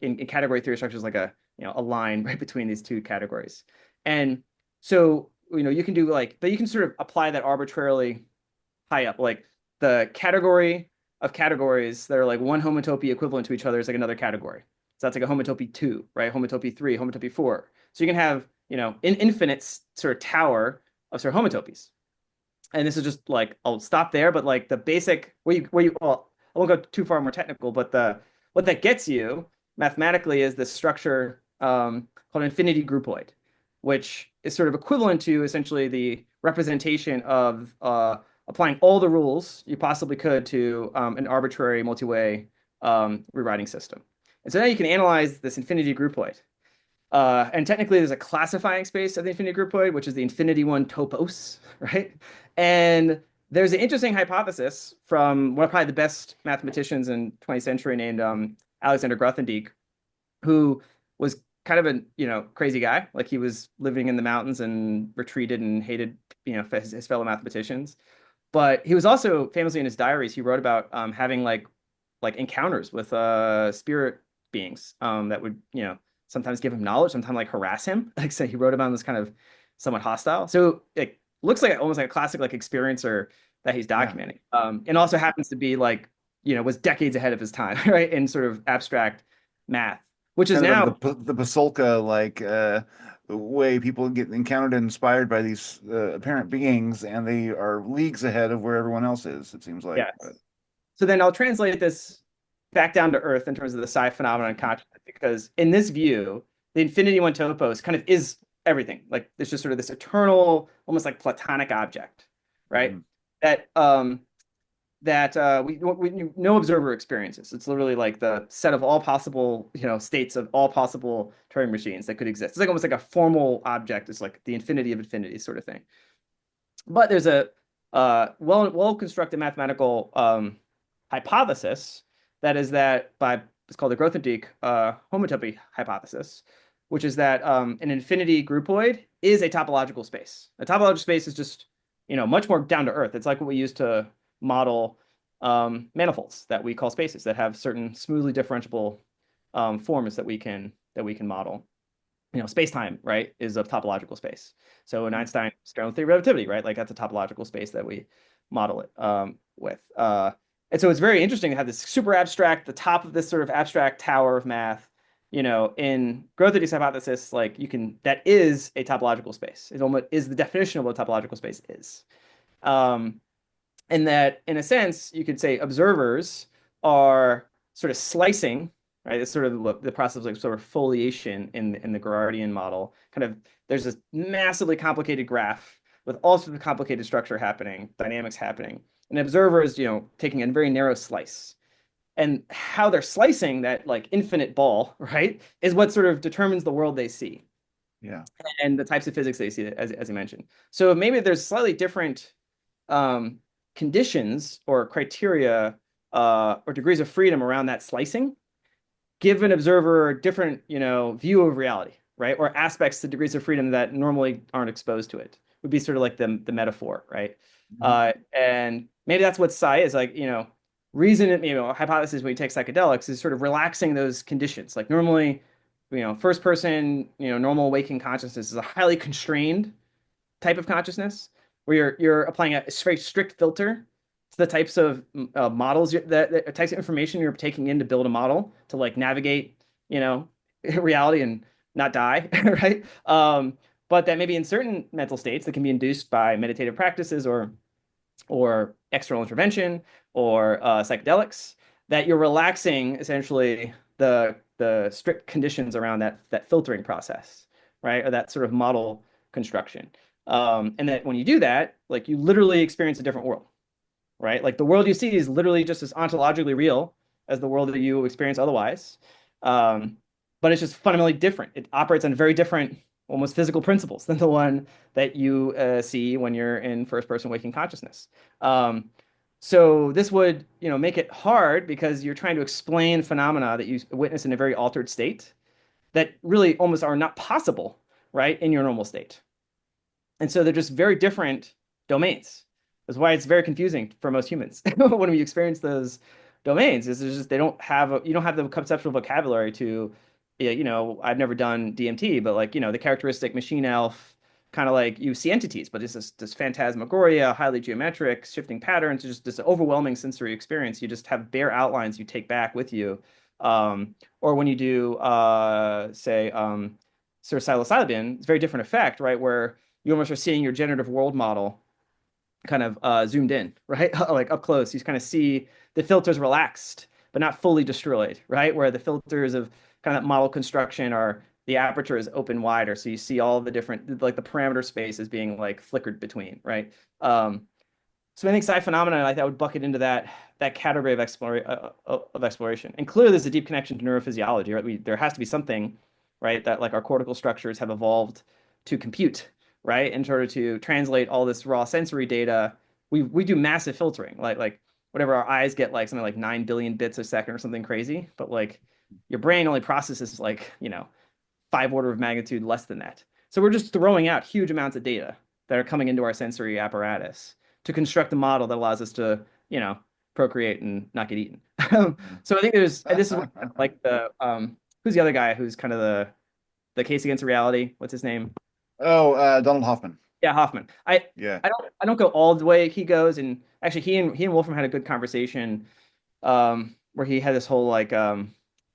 in category theory structures like a line right between these two categories. And so, you can do like, but you can sort of apply that arbitrarily high up, like the category of categories that are like one homotopy equivalent to each other is like another category. So that's like a homotopy 2, right? Homotopy 3, homotopy 4. So you can have, an infinite sort of tower of sort of homotopies. And this is just like, I'll stop there, but like the basic, well, I won't go too far more technical, but what that gets you mathematically is this structure called infinity groupoid, which is sort of equivalent to essentially the representation of applying all the rules you possibly could to an arbitrary multi-way rewriting system. And so now you can analyze this infinity groupoid. And technically, there's a classifying space of the infinity groupoid, which is the infinity one topos, right? And there's an interesting hypothesis from one of probably the best mathematicians in 20th century named Alexander Grothendieck, who was kind of a crazy guy. Like he was living in the mountains and retreated and hated his fellow mathematicians. But he was also famously in his diaries, he wrote about having like encounters with spirit beings that would sometimes give him knowledge, sometimes like harass him. Like so he wrote about this kind of somewhat hostile. So it looks like almost like a classic like experiencer that he's documenting. And also happens to be like was decades ahead of his time, right? In sort of abstract math, which is now the Pasolka like way people get encountered and inspired by these apparent beings, and they are leagues ahead of where everyone else is, it seems like. Yeah. So then I'll translate this back down to earth in terms of the psi phenomenon consciousness, because in this view, the infinity one topos kind of is everything. Like there's just sort of this eternal, almost like platonic object, right? That no observer experiences. It's literally like the set of all possible, states of all possible Turing machines that could exist. It's like almost like a formal object. It's like the infinity of infinity sort of thing. But there's a well-constructed mathematical hypothesis it's called the Grothendieck homotopy hypothesis, which is that an infinity groupoid is a topological space. A topological space is just much more down to earth. It's like what we use to model manifolds that we call spaces that have certain smoothly differentiable forms that we can model. Space-time, right, is a topological space. So in Einstein's general theory of relativity, right, like that's a topological space that we model it with. And so it's very interesting to have this super abstract, the top of this sort of abstract tower of math, in Grothendieck's hypothesis, like that is a topological space. It almost is the definition of what a topological space is. And that, in a sense, you could say observers are sort of slicing, right? It's sort of the process of like sort of foliation in the Girardian model. Kind of, there's this massively complicated graph with all sorts of complicated structure happening, dynamics happening. And observers, taking a very narrow slice. And how they're slicing that like infinite ball, right, is what sort of determines the world they see. Yeah. And the types of physics they see, as I mentioned. So maybe there's slightly different conditions or criteria or degrees of freedom around that slicing, give an observer a different, view of reality, right? Or aspects to degrees of freedom that normally aren't exposed to it, would be sort of like the metaphor, right? And maybe that's what psi is like, reason, hypothesis when you take psychedelics is sort of relaxing those conditions. Like normally, first person, normal waking consciousness is a highly constrained type of consciousness where you're applying a very strict filter to the types of models that types of information you're taking in to build a model to like navigate, reality and not die, right? But that maybe in certain mental states that can be induced by meditative practices or external intervention or psychedelics, that you're relaxing essentially the strict conditions around that filtering process, right? Or that sort of model construction. And that when you do that, like you literally experience a different world, right? Like the world you see is literally just as ontologically real as the world that you experience otherwise. But it's just fundamentally different. It operates on very different, almost physical principles than the one that you see when you're in first person waking consciousness. So this would, make it hard because you're trying to explain phenomena that you witness in a very altered state that really almost are not possible, right, in your normal state. And so they're just very different domains. That's why it's very confusing for most humans when we experience those domains. Is just they don't have you don't have the conceptual vocabulary to, I've never done DMT, but like the characteristic machine elf kind of like you see entities, but it's this phantasmagoria, highly geometric, shifting patterns, just this overwhelming sensory experience. You just have bare outlines you take back with you. Or when you do, say, sort of psilocybin, it's a very different effect, right? Where you almost are seeing your generative world model kind of zoomed in, right? Like up close. You kind of see the filters relaxed, but not fully destroyed, right? Where the filters of kind of that model construction are the aperture is open wider. So you see all the different, like the parameter space is being like flickered between, right? So I think psi phenomena like that would bucket into that category of exploration. And clearly there's a deep connection to neurophysiology, right? There has to be something, right, that like our cortical structures have evolved to compute, right? In order to translate all this raw sensory data, we do massive filtering, like whatever our eyes get like something like 9 billion bits a second or something crazy, but like your brain only processes like 5 order of magnitude less than that. So we're just throwing out huge amounts of data that are coming into our sensory apparatus to construct a model that allows us to procreate and not get eaten. So I think this is what, like the who's the other guy who's kind of the case against reality? What's his name? Oh, Donald Hoffman. Yeah, Hoffman. Yeah. I don't go all the way he goes, and actually he and Wolfram had a good conversation where he had this whole like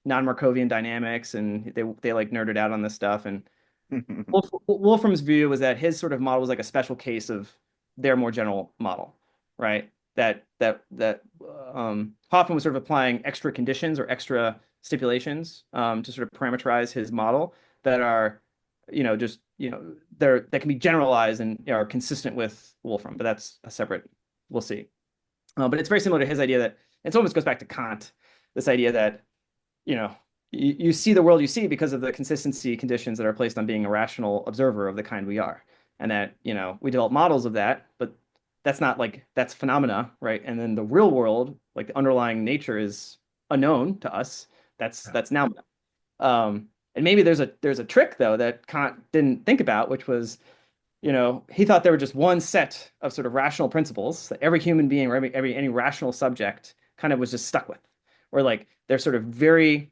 non-Markovian dynamics, and they like nerded out on this stuff. And Wolfram's view was that his sort of model was like a special case of their more general model, right? That Hoffman was sort of applying extra conditions or extra stipulations to sort of parameterize his model that are just that can be generalized and are consistent with Wolfram, but that's a separate, we'll see. But it's very similar to his idea that it almost goes back to Kant, this idea that you see the world you see because of the consistency conditions that are placed on being a rational observer of the kind we are, and that we develop models of that, but that's not like that's phenomena, right? And then the real world, like the underlying nature, is unknown to us. That's now. And maybe there's a trick though that Kant didn't think about, which was, he thought there were just one set of sort of rational principles that every human being or any rational subject kind of was just stuck with, or like they're sort of they're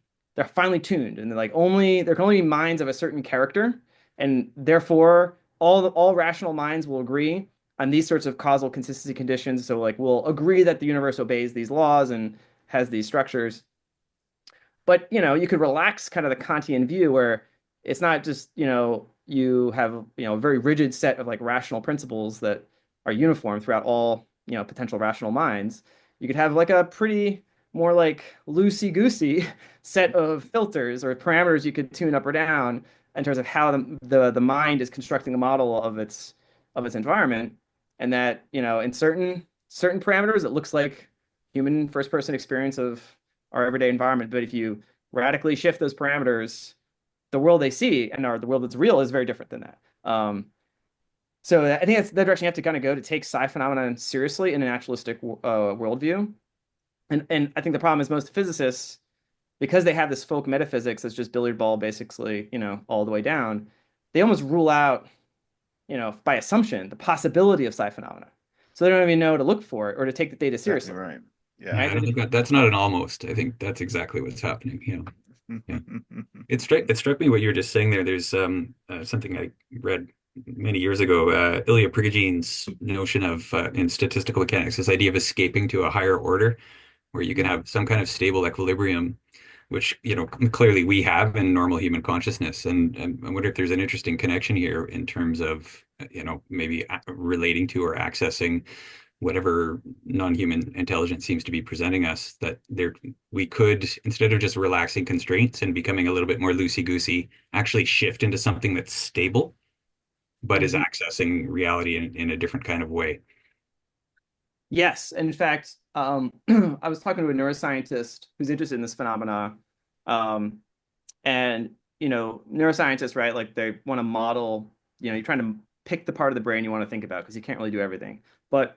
finely tuned, and they're like there can only be minds of a certain character, and therefore all rational minds will agree on these sorts of causal consistency conditions. So like we'll agree that the universe obeys these laws and has these structures. But you could relax kind of the Kantian view where it's not just you have a very rigid set of like rational principles that are uniform throughout all potential rational minds. You could have like a pretty more like loosey-goosey set of filters or parameters you could tune up or down in terms of how the mind is constructing a model of its environment, and that in certain parameters it looks like human first person experience of our everyday environment. But if you radically shift those parameters, the world they see and the world that's real is very different than that. So I think that's the direction you have to kind of go to take psi phenomenon seriously in a naturalistic worldview. And I think the problem is most physicists, because they have this folk metaphysics that's just billiard ball basically, all the way down, they almost rule out by assumption, the possibility of psi phenomena. So they don't even know to look for it or to take the data Exactly seriously. right. Yeah, Yeah. I don't think that's not an almost. I think that's exactly what's happening. Yeah. It struck me what you were just saying there. There's something I read many years ago, Ilya Prigogine's notion of in statistical mechanics, this idea of escaping to a higher order, where you can have some kind of stable equilibrium, which clearly we have in normal human consciousness. And I wonder if there's an interesting connection here in terms of maybe relating to or accessing whatever non-human intelligence seems to be presenting us, that we could, instead of just relaxing constraints and becoming a little bit more loosey-goosey, actually shift into something that's stable, but is Mhm. accessing reality in a different kind of way. Yes, and in fact, I was talking to a neuroscientist who's interested in this phenomena, um, and neuroscientists, right? Like they want to model. You're trying to pick the part of the brain you want to think about because you can't really do everything. But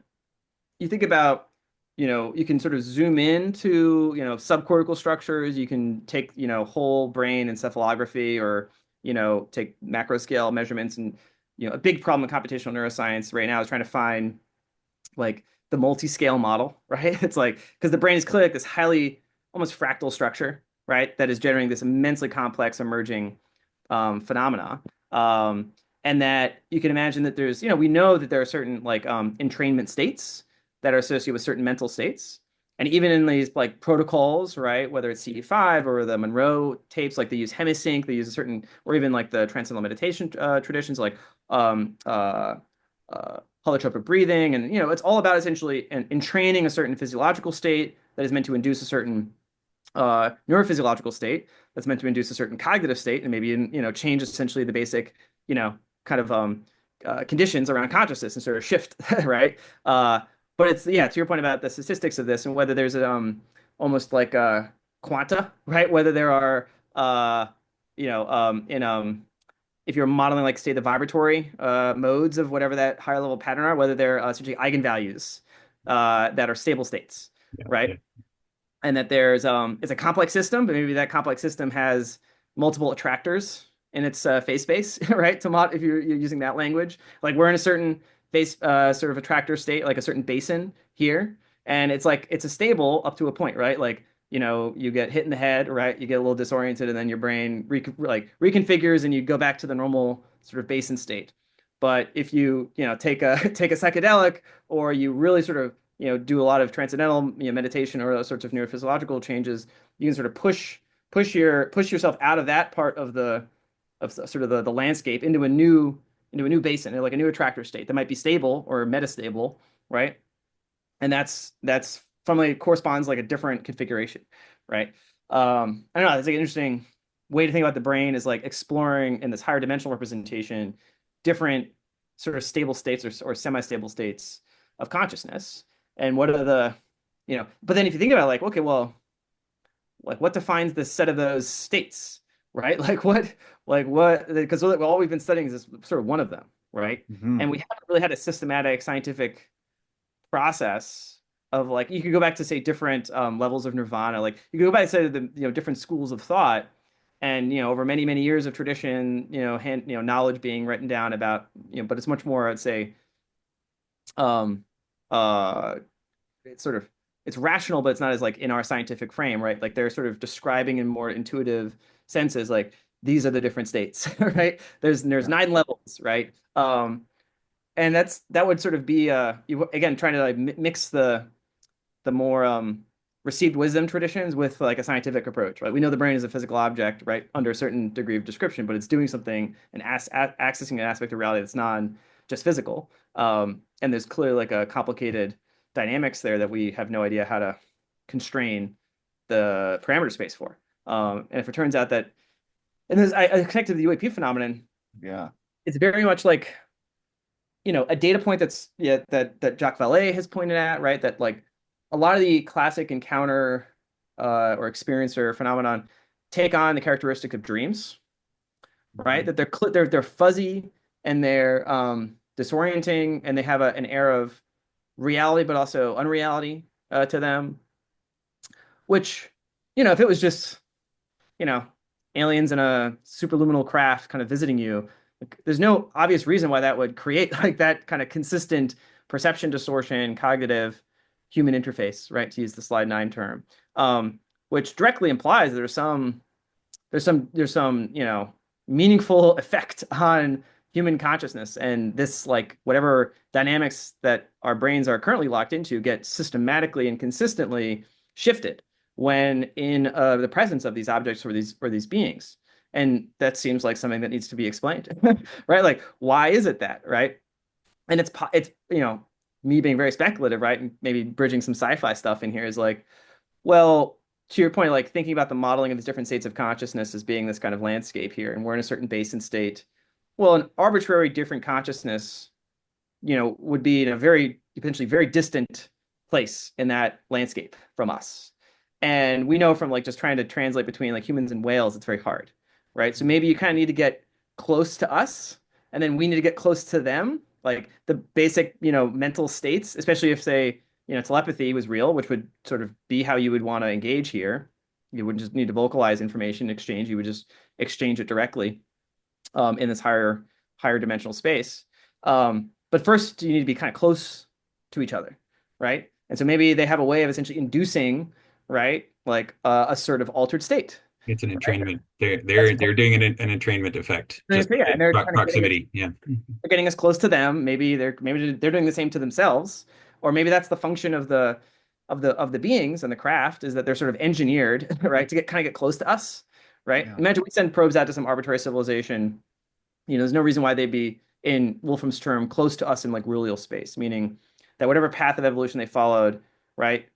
you think about, you can sort of zoom into, subcortical structures. You can take, whole brain encephalography, or take macro scale measurements. And a big problem in computational neuroscience right now is trying to find like the multi-scale model, right? It's like, because the brain is clearly like this highly almost fractal structure, right? That is generating this immensely complex emerging phenomena. And that you can imagine that there's, we know that there are certain like entrainment states that are associated with certain mental states. And even in these like protocols, right, whether it's CD5 or the Monroe tapes, like they use hemisync, they use a certain, or even like the transcendental meditation traditions, like holotropic breathing, and it's all about essentially entraining a certain physiological state that is meant to induce a certain neurophysiological state that's meant to induce a certain cognitive state, and maybe change essentially the basic kind of conditions around consciousness and sort of shift right. But it's, yeah, to your point about the statistics of this and whether there's almost like quanta, right, whether there are in if you're modeling like say the vibratory modes of whatever that higher level pattern are, whether they're essentially eigenvalues that are stable states, Yeah, yeah. right? And that there's it's a complex system, but maybe that complex system has multiple attractors in its phase space, right? To mod, if you're using that language, like we're in a certain phase sort of attractor state, like a certain basin here, and it's like it's a stable up to a point, right? Like you get hit in the head, right? You get a little disoriented, and then your brain reconfigures, and you go back to the normal sort of basin state. But if you take a take a psychedelic, or you really sort of do a lot of transcendental meditation or those sorts of neurophysiological changes, you can sort of push yourself out of that part of the sort of the landscape into a new basin, like a new attractor state that might be stable or metastable, right? And that's formally corresponds like a different configuration, right? I don't know. It's like an interesting way to think about the brain, is like exploring in this higher dimensional representation different sort of stable states or semi-stable states of consciousness, and what are the But then if you think about it, like, okay, well, like what defines the set of those states, right? Like what because all we've been studying is this sort of one of them, right? Mhm. And we haven't really had a systematic scientific process of, like, you could go back to say different levels of nirvana, like you could go back to say the different schools of thought, and over many years of tradition, knowledge being written down about, but it's much more, I'd say, um uh it's sort of, it's rational, but it's not as like in our scientific frame, right? Like they're sort of describing in more intuitive senses, like these are the different states, right? There's Yeah. 9 levels, right? And that would sort of be you, again, trying to like mix the more received wisdom traditions with like a scientific approach, right? We know the brain is a physical object, right, under a certain degree of description, but it's doing something and accessing an aspect of reality that's non just physical. And there's clearly like a complicated dynamics there that we have no idea how to constrain the parameter space for. And if it turns out that, and this I connected to the UAP phenomenon, Yeah. it's very much like a data point that's, yeah, that Jacques Vallée has pointed at, right? That like a lot of the classic encounter or experiencer phenomenon take on the characteristic of dreams, right? Mhm. That they're fuzzy, and they're disorienting, and they have an air of reality but also unreality to them, which, if it was just you know aliens in a superluminal craft kind of visiting you, Like, there's no obvious reason why that would create like that kind of consistent perception distortion, cognitive human interface, right? To use the slide 9 term, which directly implies there's some meaningful effect on human consciousness, and this like whatever dynamics that our brains are currently locked into get systematically and consistently shifted when in the presence of these objects or these beings. And that seems like something that needs to be explained, right? Like, why is it that, right? And it's me being very speculative, right? And maybe bridging some sci-fi stuff in here is like, well, to your point, like thinking about the modeling of these different states of consciousness as being this kind of landscape here, and we're in a certain basin state. Well, an arbitrary different consciousness, would be in a very potentially very distant place in that landscape from us. And we know from like just trying to translate between like humans and whales, it's very hard, right? So maybe you kind of need to get close to us, and then we need to get close to them, like the basic, mental states, especially if say, telepathy was real, which would sort of be how you would want to engage here. You wouldn't just need to vocalize information exchange. You would just exchange it directly in this higher dimensional space. But first, you need to be kind of close to each other, right? And so maybe they have a way of essentially inducing, right, like a sort of altered state. It's an Right? entrainment. They're doing an entrainment effect just Yeah, by and they're kind of proximity. Yeah. getting us close to them. Maybe they're doing the same to themselves, or maybe that's the function of the beings and the craft is that they're sort of engineered, right, to get close to us, right? Yeah. Imagine we send probes out to some arbitrary civilization. There's no reason why they'd be in Wolfram's term close to us in like real space, meaning that whatever path of evolution they followed, right,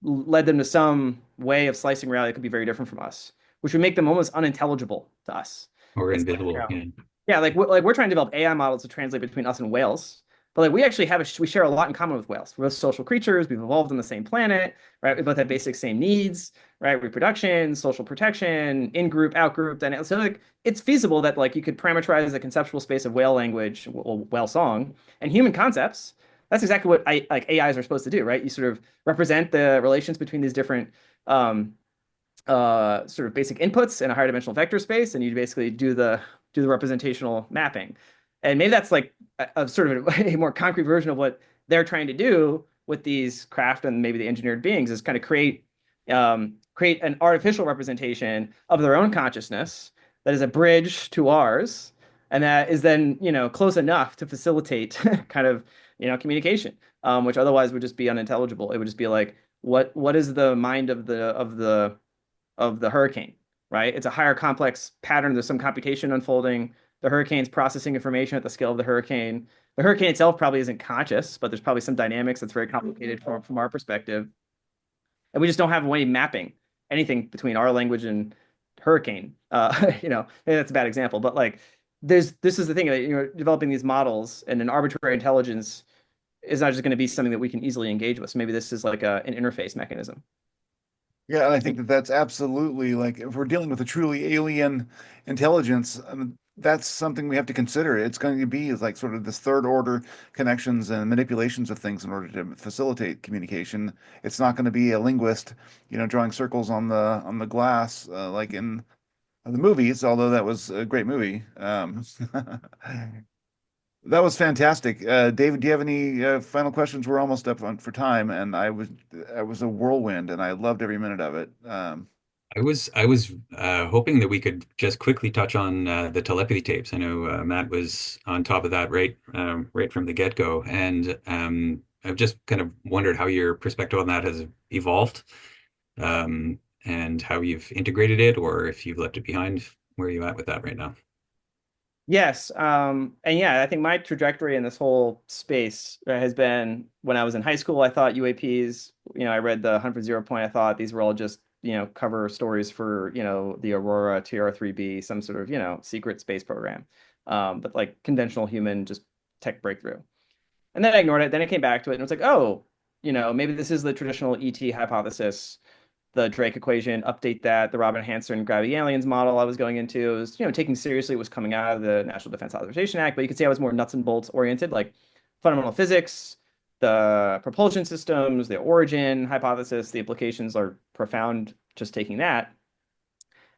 led them to some way of slicing reality that could be very different from us, which would make them almost unintelligible to us. Or It's like, invisible. Yeah. yeah, like we're trying to develop AI models to translate between us and whales, but like we actually we share a lot in common with whales. We're both social creatures. We've evolved on the same planet, right? We both have basic same needs, right? Reproduction, social protection, in group, out group. Then so like it's feasible that like you could parameterize the conceptual space of whale language, whale song, and human concepts. That's exactly what like AIs are supposed to do, right? You sort of represent the relations between these different um, sort of basic inputs in a higher dimensional vector space, and you basically do the representational mapping. And maybe that's like a sort of a more concrete version of what they're trying to do with these craft and maybe the engineered beings is kind of create an artificial representation of their own consciousness that is a bridge to ours, and that is then close enough to facilitate kind of communication, which otherwise would just be unintelligible. It would just be like what is the mind of the hurricane, right? It's a higher complex pattern. There's some computation unfolding. The hurricane's processing information at the scale of the hurricane. The hurricane itself probably isn't conscious, but there's probably some dynamics that's very complicated from our perspective. And we just don't have a way mapping anything between our language and hurricane. Maybe that's a bad example, but like this is the thing, developing these models and an arbitrary intelligence is not just going to be something that we can easily engage with. So maybe this is like an interface mechanism. Yeah, and I think that that's absolutely like if we're dealing with a truly alien intelligence, that's something we have to consider. It's going to be like sort of this third order connections and manipulations of things in order to facilitate communication. It's not going to be a linguist, drawing circles on the glass like in the movies, although that was a great movie. That was fantastic. David, do you have any final questions? We're almost up for time, and I was a whirlwind, and I loved every minute of it. I was hoping that we could just quickly touch on the telepathy tapes. I know Matt was on top of that right from the get-go, and I've just kind of wondered how your perspective on that has evolved, and how you've integrated it, or if you've left it behind. Where are you at with that right now? Yes. And yeah, I think my trajectory in this whole space has been when I was in high school, I thought UAPs, I read the 100 Zero Point. I thought these were all just, cover stories for, the Aurora TR3B, some sort of, secret space program. But like conventional human, just tech breakthrough. And then I ignored it. Then I came back to it and it was like, oh, maybe this is the traditional ET hypothesis, the Drake equation, update that, the Robin Hanson gravity aliens model I was going into was, taking seriously was coming out of the National Defense Authorization Act, but you could see I was more nuts and bolts oriented, like fundamental physics, the propulsion systems, the origin hypothesis, the implications are profound just taking that.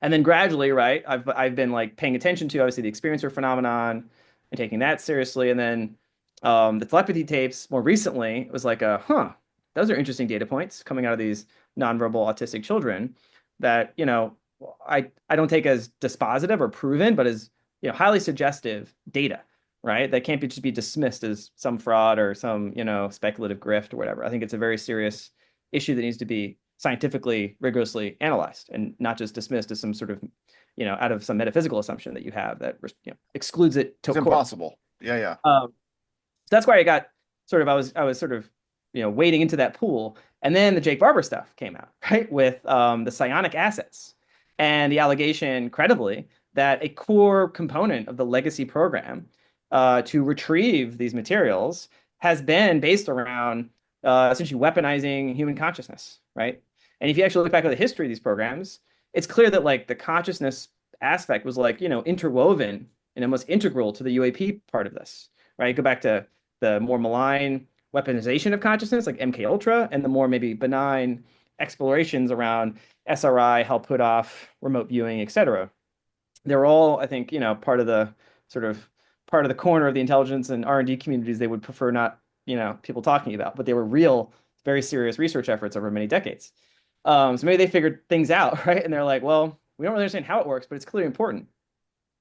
And then gradually, right, I've been like paying attention to obviously the experiencer phenomenon and taking that seriously. And then the telepathy tapes more recently was like those are interesting data points coming out of these nonverbal autistic children that, I don't take as dispositive or proven, but as, highly suggestive data, right? That can't just be dismissed as some fraud or some, speculative grift or whatever. I think it's a very serious issue that needs to be scientifically rigorously analyzed and not just dismissed as some sort of, out of some metaphysical assumption that you have that, excludes it to It's core. impossible. Yeah, yeah. So that's why I got sort of, I was sort of, wading into that pool. And then the Jake Barber stuff came out, right? With the psionic assets and the allegation, credibly, that a core component of the legacy program to retrieve these materials has been based around essentially weaponizing human consciousness, right? And if you actually look back at the history of these programs, it's clear that like the consciousness aspect was like, interwoven and almost integral to the UAP part of this, right? Go back to the more malign weaponization of consciousness, like MK Ultra, and the more maybe benign explorations around SRI, help put off remote viewing, et cetera. They're all, I think, part of the sort of part of the corner of the intelligence and R&D communities they would prefer not, people talking about, but they were real, very serious research efforts over many decades. So maybe they figured things out, right? And they're like, well, we don't really understand how it works, but it's clearly important.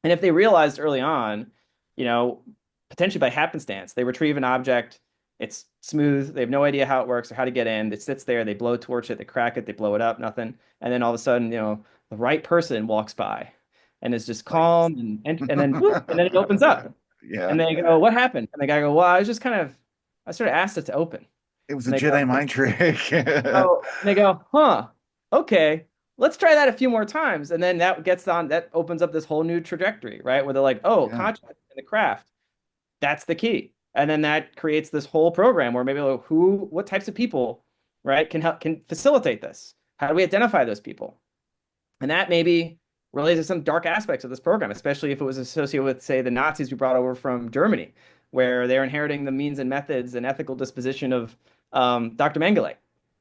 And if they realized early on, you know, potentially by happenstance, they retrieve an object, it's smooth, they have no idea how it works or how to get in, it sits there, they blow torch it, they crack it, they blow it up, nothing. And then all of a sudden, the right person walks by and is just calm and then whoop, and then it opens up. Yeah. And they go, what happened? And the guy go, well, I sort of asked it to open. It was a And they go, Jedi mind trick. oh, and they go, huh, okay, let's try that a few more times. And then that opens up this whole new trajectory, right? Where they're like, oh, Yeah. consciousness in the craft, that's the key. And then that creates this whole program where maybe like, what types of people, right, can facilitate this? How do we identify those people? And that maybe relates to some dark aspects of this program, especially if it was associated with, say, the Nazis we brought over from Germany, where they're inheriting the means and methods and ethical disposition of Dr. Mengele.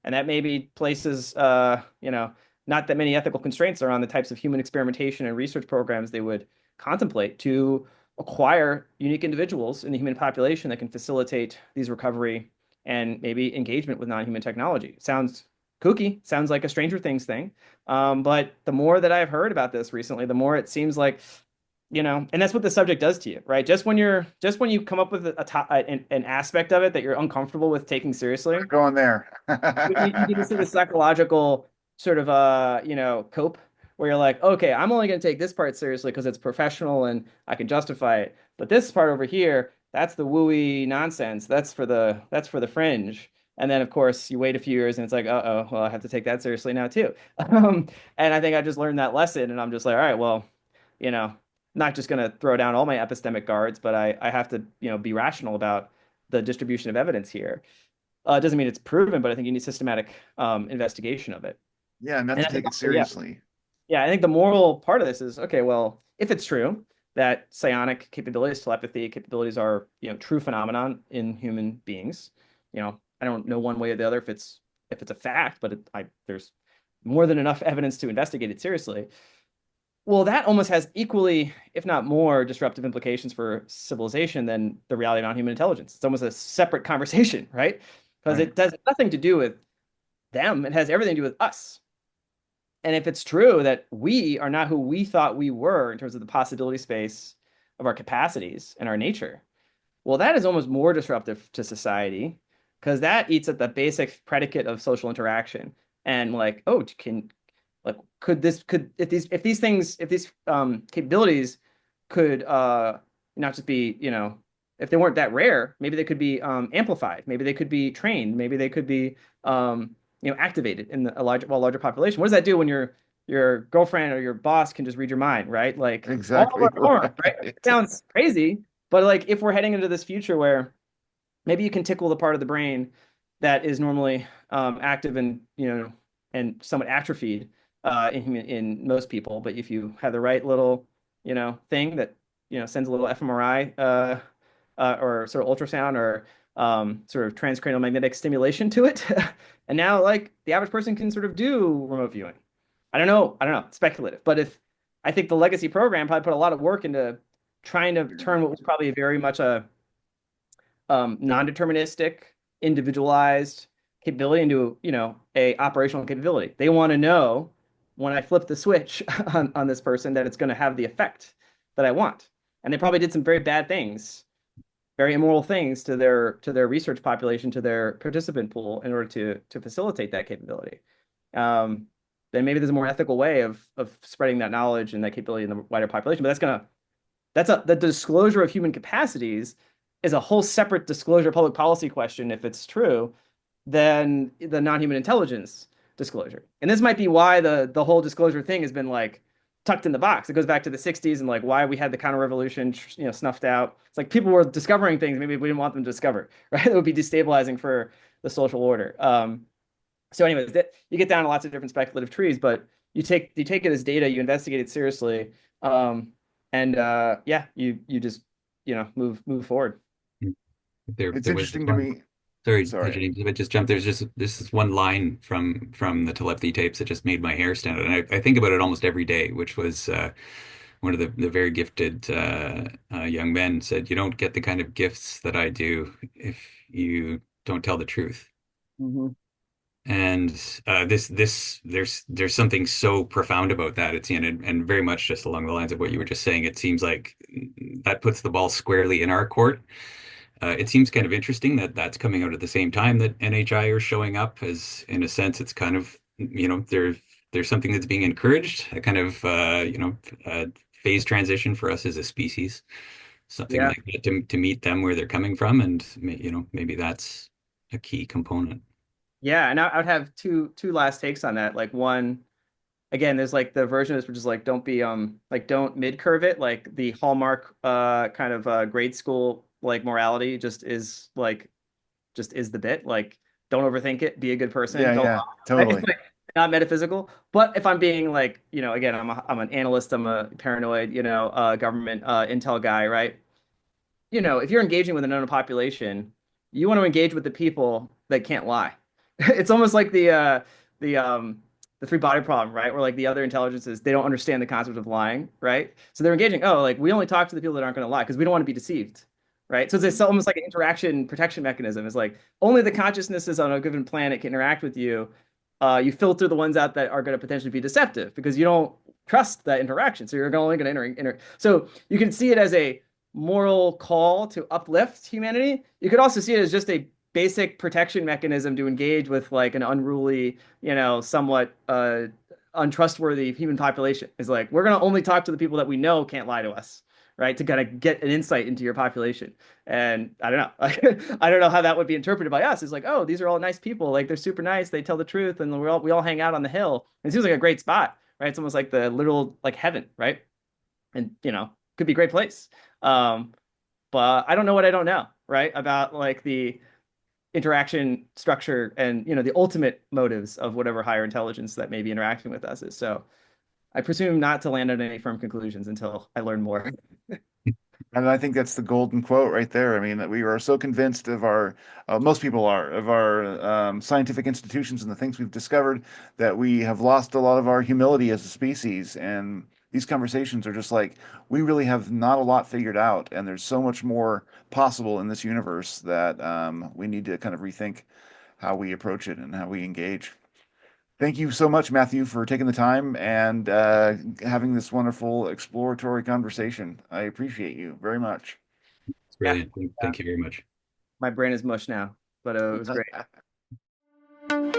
And that maybe places, not that many ethical constraints are on the types of human experimentation and research programs they would contemplate to acquire unique individuals in the human population that can facilitate these recovery and maybe engagement with non-human technology. Sounds kooky, sounds like a Stranger Things thing. But the more that I've heard about this recently, the more it seems like, and that's what the subject does to you, right? Just when you come up with an aspect of it that you're uncomfortable with taking seriously, We're going there. you get into the psychological sort of cope where you're like, okay, I'm only going to take this part seriously because it's professional and I can justify it. But this part over here, that's the wooey nonsense. That's for the fringe. And then of course you wait a few years and it's like, uh-oh, well, I have to take that seriously now too. And I think I just learned that lesson and I'm just like, all right, well, not just going to throw down all my epistemic guards, but I have to, be rational about the distribution of evidence here. It doesn't mean it's proven, but I think you need systematic investigation of it. Yeah, and And to I think take it also, yeah, seriously. yeah, I think the moral part of this is, okay, well, if it's true that psionic capabilities, telepathy capabilities are, true phenomenon in human beings, I don't know one way or the other if it's a fact, but there's more than enough evidence to investigate it seriously. Well, that almost has equally, if not more, disruptive implications for civilization than the reality of non-human intelligence. It's almost a separate conversation, right? Because Right. it does nothing to do with them. It has everything to do with us. And if it's true that we are not who we thought we were in terms of the possibility space of our capacities and our nature, well, that is almost more disruptive to society because that eats at the basic predicate of social interaction. And like, oh, if these capabilities could not just be, if they weren't that rare, maybe they could be amplified, maybe they could be trained, maybe they could be activated in a larger population. What does that do when your girlfriend or your boss can just read your mind, right? Like all of Exactly. our norms, right? Right. It sounds crazy, but like if we're heading into this future where maybe you can tickle the part of the brain that is normally active and and somewhat atrophied in most people, but if you have the right little thing that sends a little fMRI or sort of ultrasound or sort of transcranial magnetic stimulation to it, and now like the average person can sort of do remote viewing. I don't know. I don't know. It's speculative. But if I think the legacy program probably put a lot of work into trying to turn what was probably very much a non-deterministic, individualized capability into, a operational capability. They want to know when I flip the switch on this person that it's going to have the effect that I want. And they probably did some very bad things, very immoral things to their research population, to their participant pool in order to facilitate that capability. Then maybe there's a more ethical way of spreading that knowledge and that capability in the wider population. But the disclosure of human capacities is a whole separate disclosure public policy question if it's true than the non-human intelligence disclosure. And this might be why the whole disclosure thing has been like tucked in the box. It goes back to the 60s and like why we had the counter revolution, snuffed out. It's like people were discovering things maybe we didn't want them to discover, right? It would be destabilizing for the social order. So anyways, you get down to lots of different speculative trees, but you take it as data, you investigate it seriously, and yeah, you just move forward. It's There was this interesting to one. me. Sorry, Sorry. James, if I just jumped. There's just this is one line from the telepathy tapes that just made my hair stand up, and I think about it almost every day. Which was one of the very gifted young men said, "You don't get the kind of gifts that I do if you don't tell the truth." Mm-hmm. And there's something so profound about that. It's and very much just along the lines of what you were just saying. It seems like that puts the ball squarely in our court. It seems kind of interesting that that's coming out at the same time that NHI are showing up, as in a sense it's kind of there's something that's being encouraged, a kind of phase transition for us as a species, something Yeah. like that to meet them where they're coming from, and maybe that's a key component. Yeah, and I would have two last takes on that. Like one, again, there's like the version of this which is like don't mid curve it. Like the hallmark kind of grade school like morality just is the bit. Like don't overthink it, be a good person, Yeah, don't yeah, lie. It's totally. like not metaphysical. But if I'm being like, again, I'm an analyst, I'm a paranoid, government intel guy, right? If you're engaging with an unknown population, you want to engage with the people that can't lie. It's almost like the the three body problem, right? Where like the other intelligences, they don't understand the concept of lying, right? So they're engaging, oh, like we only talk to the people that aren't going to lie because we don't want to be deceived, right? So it's almost like an interaction protection mechanism. It's like only the consciousnesses on a given planet can interact with you. You filter the ones out that are going to potentially be deceptive because you don't trust that interaction. So you're only going to enter. So you can see it as a moral call to uplift humanity. You could also see it as just a basic protection mechanism to engage with like an unruly, somewhat untrustworthy human population. Is like we're gonna only talk to the people that we know can't lie to us, right? To kind of get an insight into your population. And I don't know, I don't know how that would be interpreted by us. It's like, oh, these are all nice people, like they're super nice, they tell the truth, and we all hang out on the hill. And it seems like a great spot, right? It's almost like the literal like heaven, right? And could be a great place. Um, but I don't know what I don't know, right? About like the interaction structure and the ultimate motives of whatever higher intelligence that may be interacting with us is. So I presume not to land on any firm conclusions until I learn more. And I think that's the golden quote right there. I mean, that we are so convinced of most people are, of our scientific institutions and the things we've discovered that we have lost a lot of our humility as a species. And these conversations are just like, we really have not a lot figured out. And there's so much more possible in this universe that we need to kind of rethink how we approach it and how we engage. Thank you so much, Matthew, for taking the time and having this wonderful exploratory conversation. I appreciate you very much. It's Yeah, brilliant. Thank you very much. my brain is mush now, but it was great.